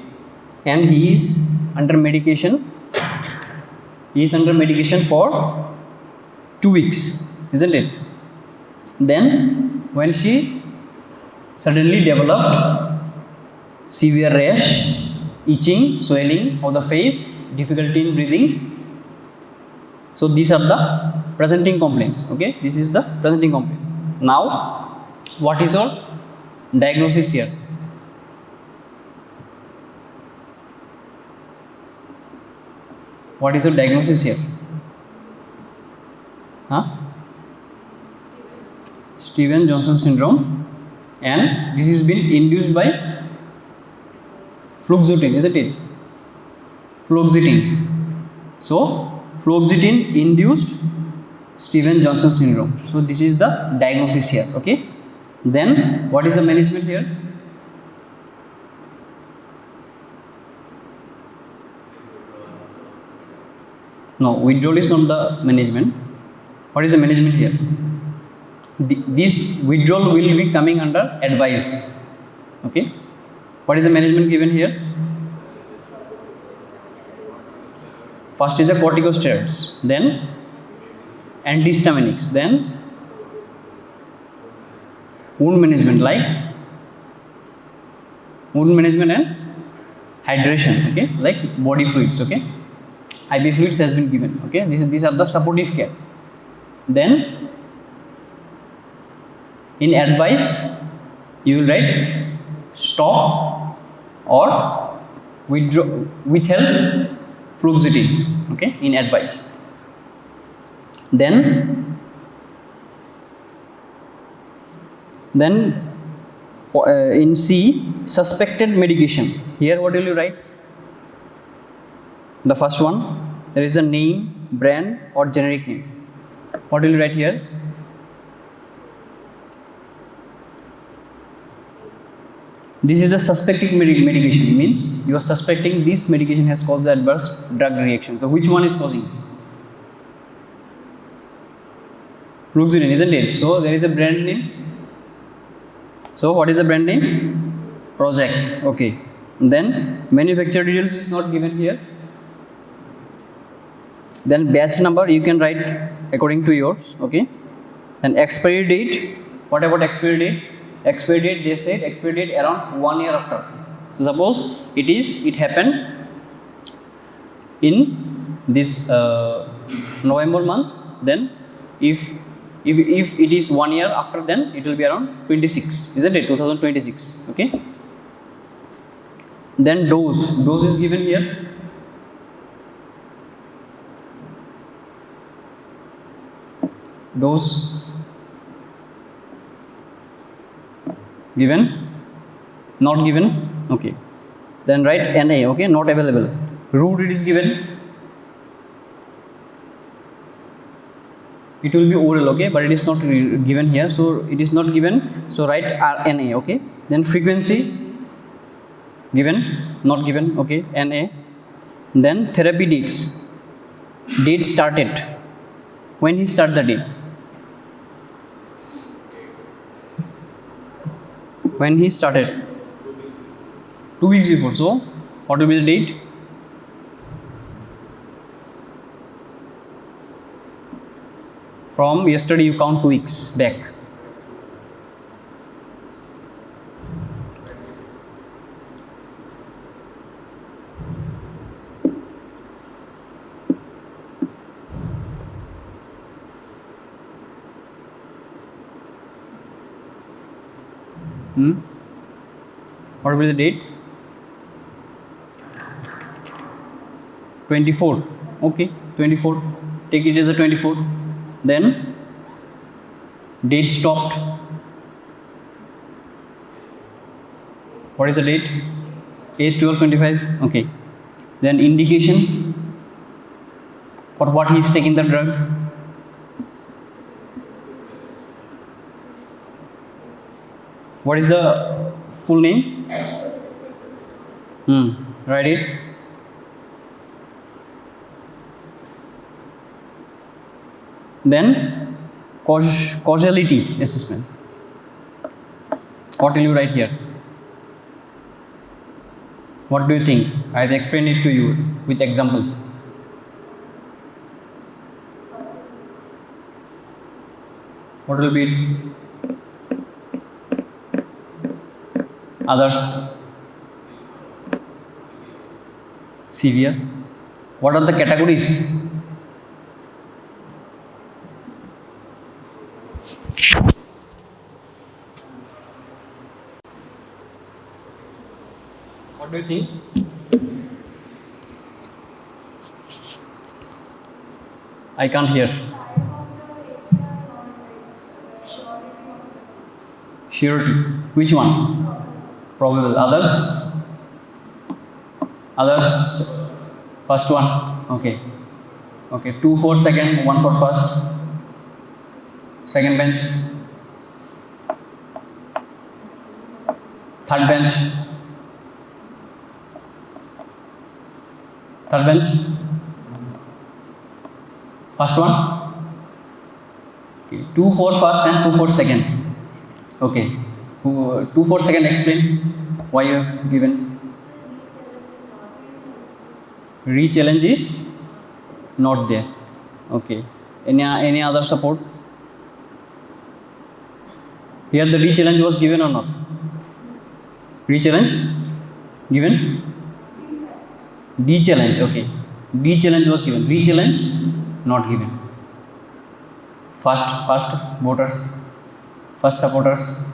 And he is under medication. He is under medication for 2 weeks, isn't it? Then when she suddenly developed severe rash, itching, swelling of the face, difficulty in breathing. So these are the presenting complaints. Okay, this is the presenting complaint. Now, what is your diagnosis here? What is your diagnosis here? Stevens-Johnson syndrome, and this has been induced by fluoxetine, isn't it? Fluoxetine. So fluoxetine induced Stevens-Johnson syndrome. So this is the diagnosis here. Okay. Then what is the management here? No, withdrawal is not the management. What is the management here? This withdrawal will be coming under advice. Okay. What is the management given here? First is the corticosteroids, then antihistaminics, then wound management like wound management and hydration. Okay, like body fluids. Okay, IV fluids has been given. Okay, these are the supportive care. Then in advice you will write stop or withheld fluoxetine. Okay, in advice. Then in C, suspected medication. Here what will you write? The first one, there is the name, brand or generic name. What will you write here? This is the suspected medication, means you are suspecting this medication has caused the adverse drug reaction. So which one is causing? Fluoxetine, isn't it? So there is a brand name. So what is the brand name? Prozac. Okay. Then manufacturer details is not given here. Then batch number you can write according to yours. Okay. Then expiry date. What about expiry date? Expiry date, they said expiry date around 1 year after. So suppose it happened in this November month. Then if it is 1 year after, then it will be around 26, isn't it? 2026. Okay. Then dose is given here. Dose given, not given. Okay. Then write NA. Okay, not available. Route it is given. It will be oral, okay, but it is not given here, so it is not given. So write RNA, okay. Then frequency given, not given, okay, NA. Then therapy dates. Date started. When he start the date? When he started? 2 weeks before. So what will be the date? From yesterday you count 2 weeks back. What will be the date? 24. Okay, 24. Take it as a 24. Then date stopped. What is the date? 8/12/25. Okay. Then indication for what he is taking the drug. What is the full name? Write it. Then causality assessment. What will you write here? What do you think? I have explained it to you with example. What will be it? Others? Severe. What are the categories? What do you think? I can't hear. Surety. Which one? Probable. Others? Others? First one. Okay. Okay. 2 for second, 1 for first. Second bench. Third bench. Third bench. First one, okay. 2 for first and 2 for second. Okay, 2 for second, explain why you have given. Re-challenge is not there. Okay, any other support? Here the re-challenge was given or not? Re-challenge given? D-challenge, okay. D-challenge was given. Re-challenge not given. First voters, first supporters.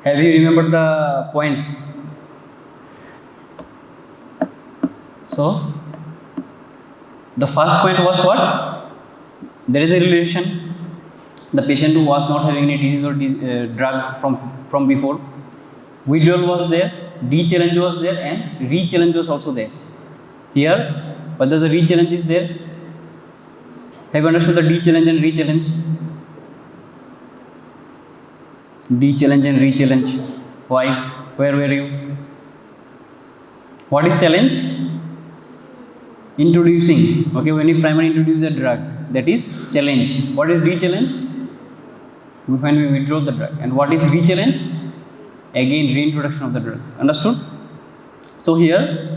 Have you remembered the points? So the first point was what? There is a relation. The patient who was not having any disease or drug from before, withdrawal was there, D-challenge was there, and re-challenge was also there. Here, whether the re-challenge is there, have you understood the D-challenge and re-challenge? D-challenge and re-challenge. Why? Where were you? What is challenge? Introducing. Okay, when you primarily introduce a drug, that is challenge. What is re-challenge? When we withdraw the drug. And what is re-challenge? Again, reintroduction of the drug. Understood? So here,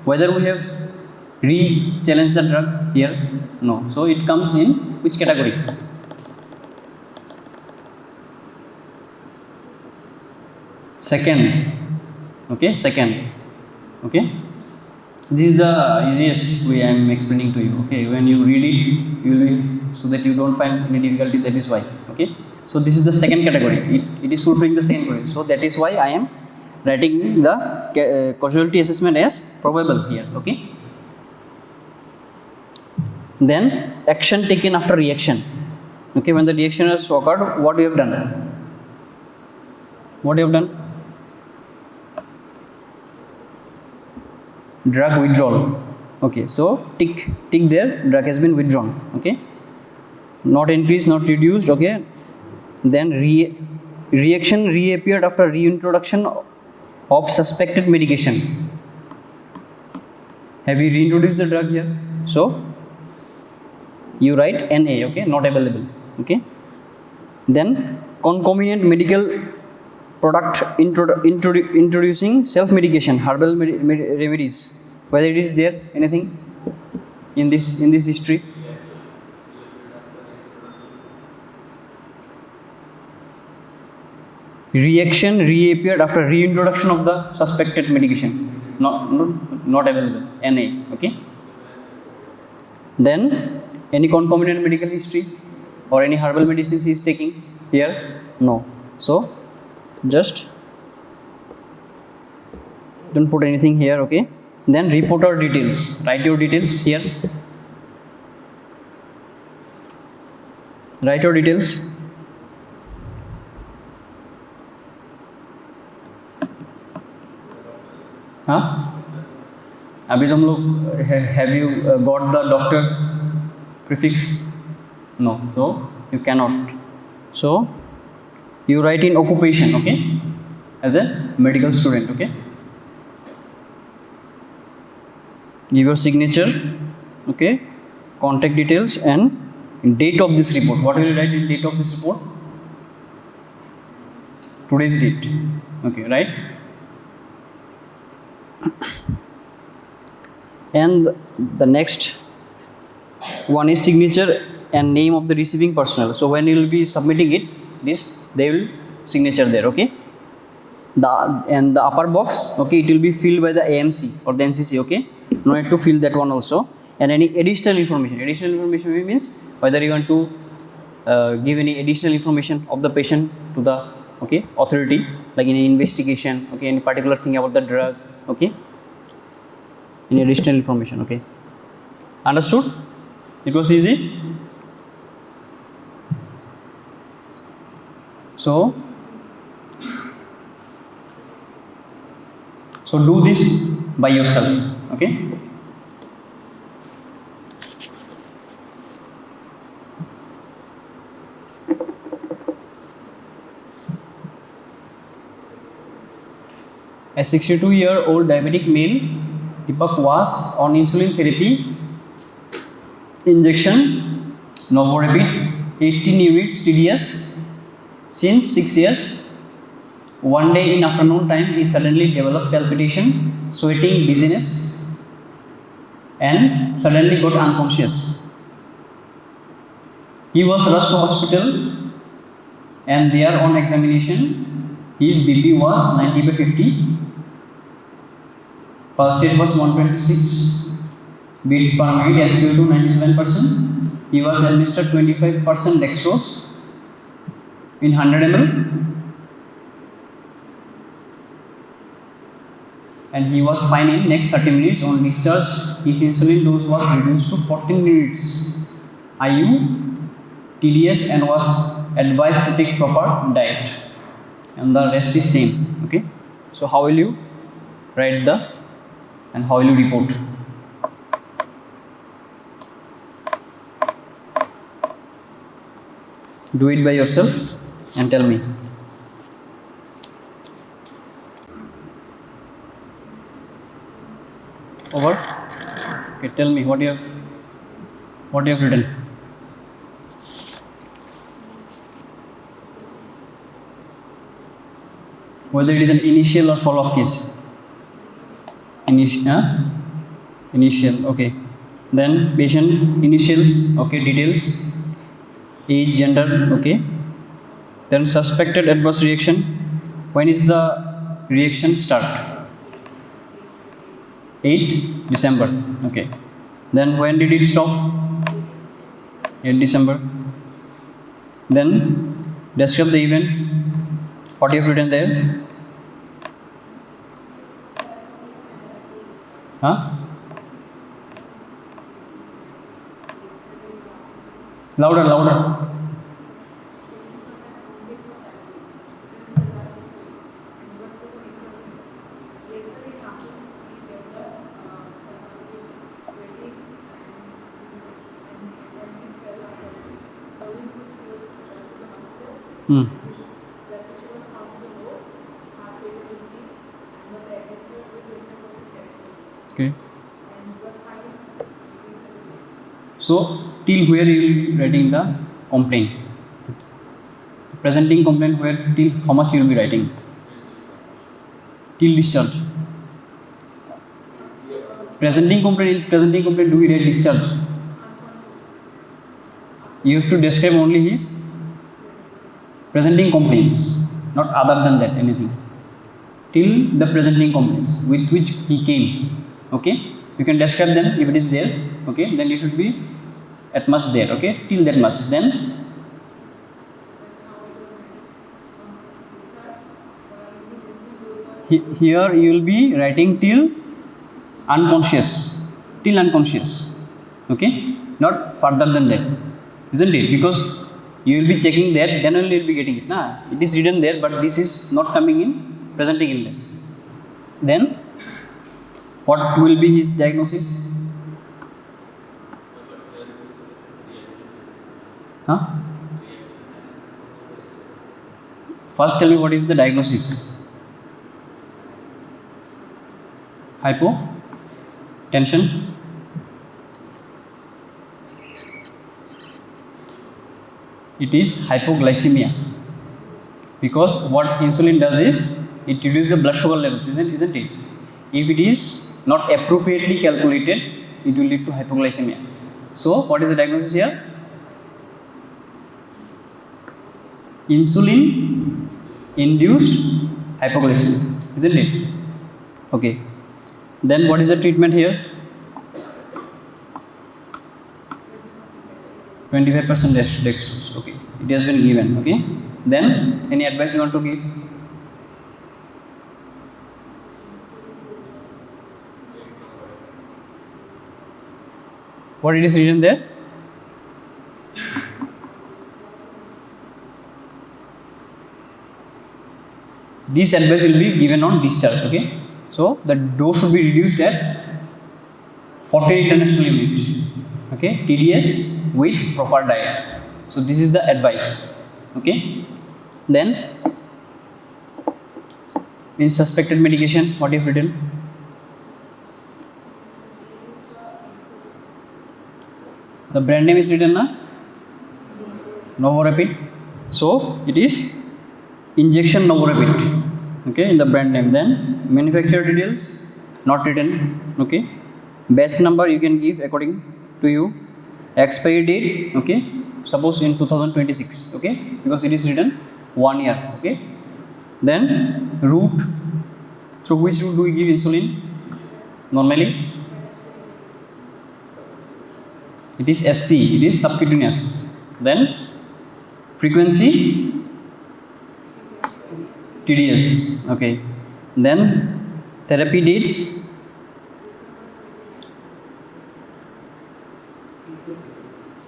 whether we have re-challenged the drug here, no. So it comes in which category? Second. Okay, second. Okay. This is the easiest way I am explaining to you. Okay, when you read it, you will, so that you don't find any difficulty. That is why. Okay. So this is the second category. It is fulfilling the same category. So that is why I am writing the causality assessment as probable here. Okay. Then action taken after reaction. Okay, when the reaction has occurred, what you have done? What you have done? Drug withdrawal. Okay, so tick there, drug has been withdrawn. Okay, not increased, not reduced. Okay, then reaction reappeared after reintroduction of suspected medication. Have you reintroduced the drug here? So you write NA. Okay, not available. Okay, then concomitant medical product introducing self-medication, herbal remedies. Whether it is there anything in this history? Reaction reappeared after reintroduction of the suspected medication. Not available. NA. Okay. Then any concomitant medical history or any herbal medicines he is taking here? No. So just don't put anything here. Okay. Then reporter details. Write your details here. Write your details. हाँ, अभी तो हम लोग have you got the doctor prefix? No, so you cannot. So you write in occupation. Okay, as a medical student. Okay, give your signature. Okay, contact details and date of this report. What will you write in date of this report? Today's date. Okay, right. And the next one is signature and name of the receiving personnel. So when you will be submitting it, they will signature there. Okay, and the upper box, okay, it will be filled by the AMC or the NCC. Okay, no need to fill that one also. And any additional information means whether you want to give any additional information of the patient to the authority, like any investigation, any particular thing about the drug. Okay, any additional information. Okay, understood? It was easy. So do this by yourself. Okay, A 62-year-old diabetic male, Dipak, was on insulin therapy, injection, Novorapid, 18 units TDS since 6 years. One day in afternoon time, he suddenly developed palpitation, sweating, dizziness, and suddenly got unconscious. He was rushed to hospital, and there on examination, his BP was 90/50, pulse rate was 126 beats per minute, SpO2 97%. He was administered 25% dextrose in 100 ml, and he was fine in next 30 minutes. On discharge, his insulin dose was reduced to 14 units IU TDS and was advised to take proper diet, and the rest is same. Okay, so how will you write the and how will you report? Do it by yourself and tell me. Over. Okay, tell me what you have written. Whether it is an initial or follow-up case. Initial. Okay. Then patient initials. Okay. Details. Age, gender. Okay. Then suspected adverse reaction. When is the reaction start? 8 December. Okay. Then when did it stop? 8 December. Then describe the event. What you have written there? Huh? Louder, louder. Okay. So till where you will be writing the complaint? Presenting complaint where till how much you will be writing? Till discharge. Presenting complaint do we write discharge? You have to describe only his presenting complaints, not other than that anything. Till the presenting complaints with which he came. Okay, you can describe them if it is there. Okay, then you should be at much there. Okay, till that much. Then here you will be writing till unconscious. Okay, not further than that, isn't it? Because you will be checking there, then only you will be getting it. It is written there, but this is not coming in presenting illness. Then what will be his diagnosis? First tell me what is the diagnosis. Hypotension. It is hypoglycemia, because what insulin does is it reduces the blood sugar levels, isn't it? If it is not appropriately calculated, it will lead to hypoglycemia. So what is the diagnosis here? Insulin-induced hypoglycemia, isn't it? Okay. Then what is the treatment here? 25% dextrose. Okay, it has been given. Okay. Then any advice you want to give? What it is written there? This advice will be given on discharge. Okay, so the dose should be reduced at 40 international unit. Okay, TDS with proper diet. So this is the advice. Okay, then In suspected medication, what you've written? The brand name is written, na? Novorapid. So it is injection Novorapid. Okay, in the brand name. Then manufacturer details not written. Okay, batch number you can give according to you. Expiry date. Okay, suppose in 2026. Okay, because it is written 1 year. Okay, then route. So which route do we give insulin normally? It is SC, it is subcutaneous. Then frequency TDS. Okay. Then therapy dates.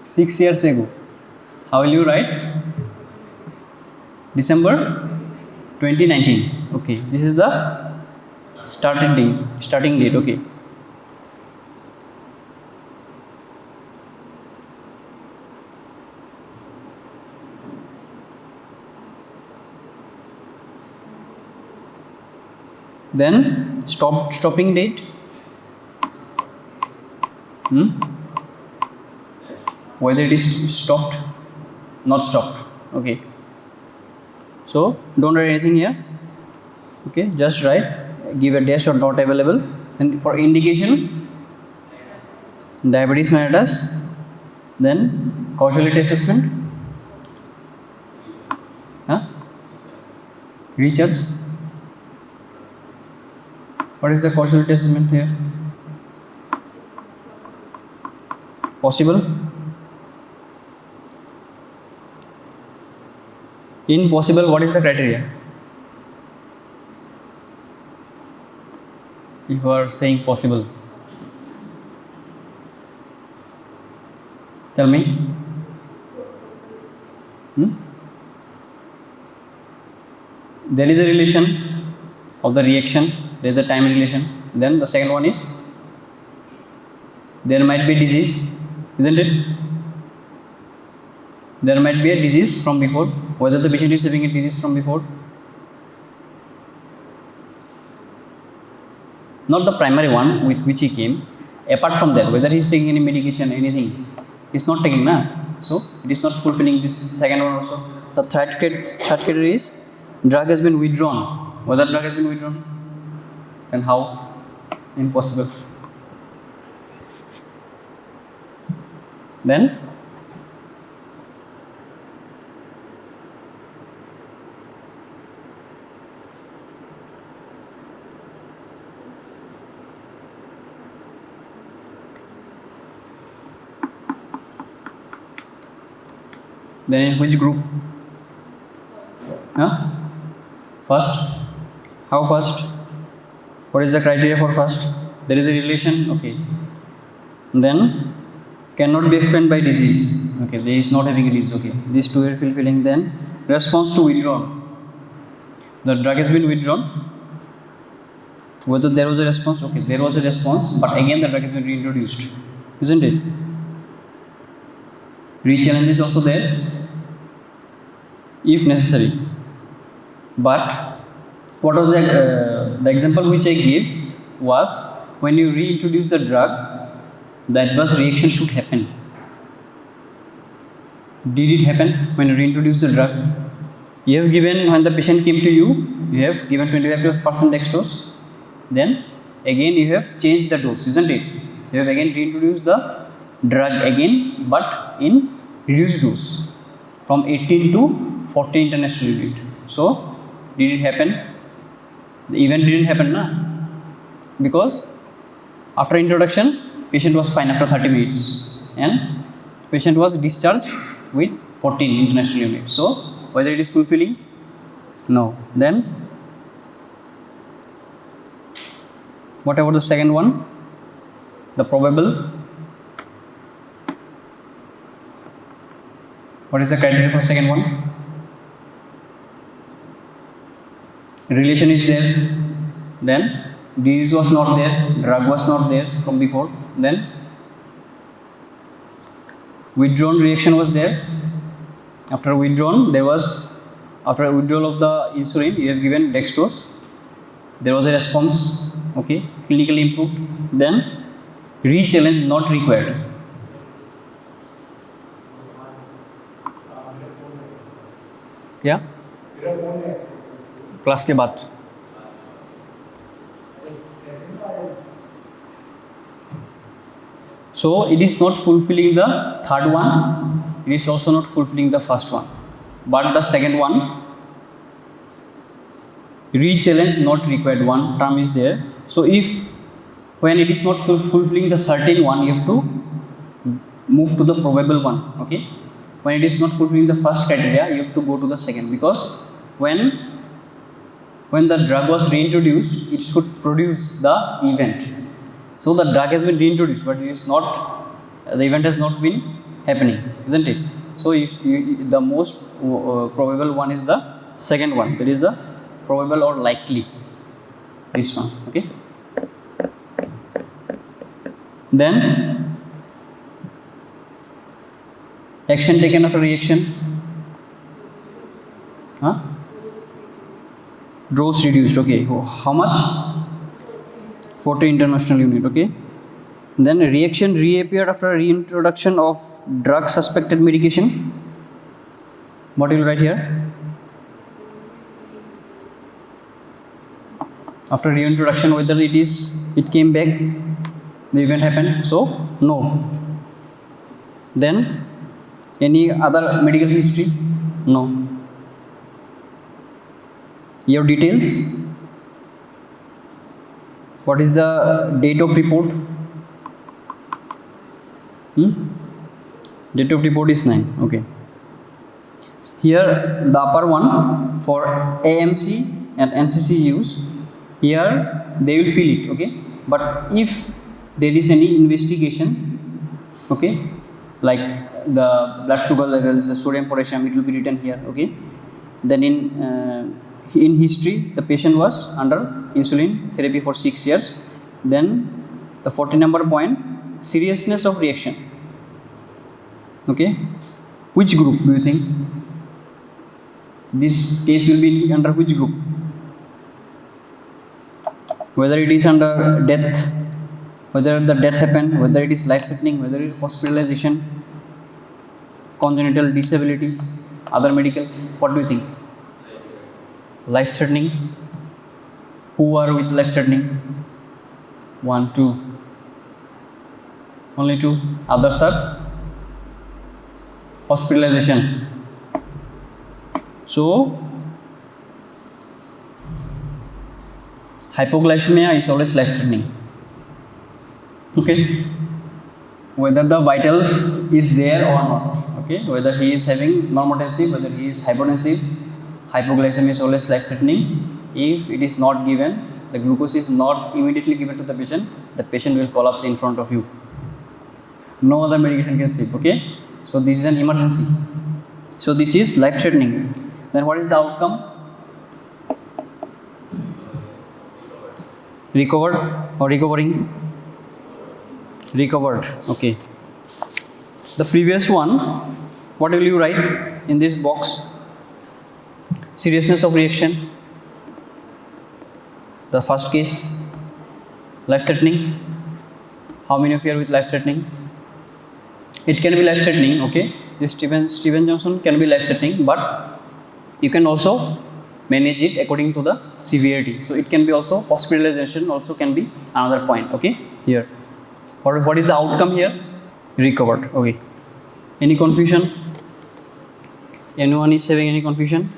Six years ago. How will you write? December 2019. Okay. This is the starting date. Okay. Then stopping date. Whether it is stopped, not stopped. Okay. So don't write anything here. Okay, just write, give a dash or not available. Then for indication, diabetes mellitus. Then causality assessment. Recharge. What is the causality assessment here? Possible. Impossible, what is the criteria? If you are saying possible, tell me. There is a relation of the reaction, there is a time relation. Then the second one is there might be disease, isn't it? There might be a disease from before, whether the patient is having a disease from before. Not the primary one with which he came. Apart from that, whether he is taking any medication, anything, he is not taking, na? So it is not fulfilling this second one also. The third category is drug has been withdrawn. Whether drug has been withdrawn and how? Impossible. Then in which group? First. How first? What is the criteria for first? There is a relation. Okay. Then cannot be explained by disease. Okay, there is not having a disease. Okay, these two are fulfilling. Then response to withdrawn. The drug has been withdrawn. Whether there was a response? Okay, there was a response, but again the drug has been reintroduced, isn't it? Re-challenge is also there, if necessary. But what was the example which I gave was when you reintroduce the drug, the adverse reaction should happen. Did it happen when you reintroduce the drug? You have given, when the patient came to you, you have given 25% dextrose. Then again you have changed the dose, isn't it? You have again reintroduced the drug again, but in reduced dose from 18 to 40 international unit. So did it happen? The event didn't happen, na? Because after introduction, patient was fine after 30 minutes and patient was discharged with 14 international units. So whether it is fulfilling? No. Then what about the second one? The probable. What is the criteria for second one? Relation is there. Then disease was not there, drug was not there from before. Then withdrawn reaction was there. After withdrawal of the insulin, you have given dextrose. there was a response, okay, clinically improved, then re-challenge not required. Yeah, class के बाद so it is not fulfilling the third one, it is also not fulfilling the first one, but the second one, re-challenge not required, one term is there. So if when it is not fulfilling the certain one, you have to move to the probable one, okay. When it is not fulfilling the first criteria, you have to go to the second, because when the drug was reintroduced, it should produce the event. So the drug has been reintroduced, but it is not, the event has not been happening, isn't it? So the most probable one is the second one, that is the probable or likely, this one, okay. Then action taken after reaction, dose reduced, okay. How much? 40 international unit, okay. Then reaction reappeared after reintroduction of drug suspected medication. What will you write here? After reintroduction, whether it came back, the event happened, so no. Then any other medical history? No. Your details? What is the date of report? Date of report is 9, okay. Here the upper one for AMC and NCC use, here they will fill it, okay. But if there is any investigation, okay, like the blood sugar levels, the sodium potassium, it will be written here, okay. Then in history, the patient was under insulin therapy for 6 years. Then the 40 number point, seriousness of reaction, okay. Which group do you think? This case will be under which group? Whether it is under death, whether the death happened, whether it is life-threatening, whether it is hospitalization, congenital disability, other medical, what do you think? Life-threatening. Who are with life-threatening? 1, 2. Only 2. Others are hospitalization. So hypoglycemia is always life-threatening, okay. Whether the vitals is there or not, okay. Whether he is having normotensive, whether he is hypotensive, hypoglycemia is always life-threatening. If it is not given, the glucose is not immediately given to the patient will collapse in front of you. No other medication can save, okay. So this is an emergency. So this is life-threatening. Then what is the outcome? Recovered or recovering? Recovered, okay. The previous one, what will you write in this box? Seriousness of reaction. The first case, life-threatening. How many of you are with life-threatening? It can be life-threatening, okay. This Steven Johnson can be life-threatening, but you can also manage it according to the severity. So it can be also hospitalization, also can be another point, okay. Here, what is the outcome here? Recovered, okay. Any confusion? Anyone is having any confusion?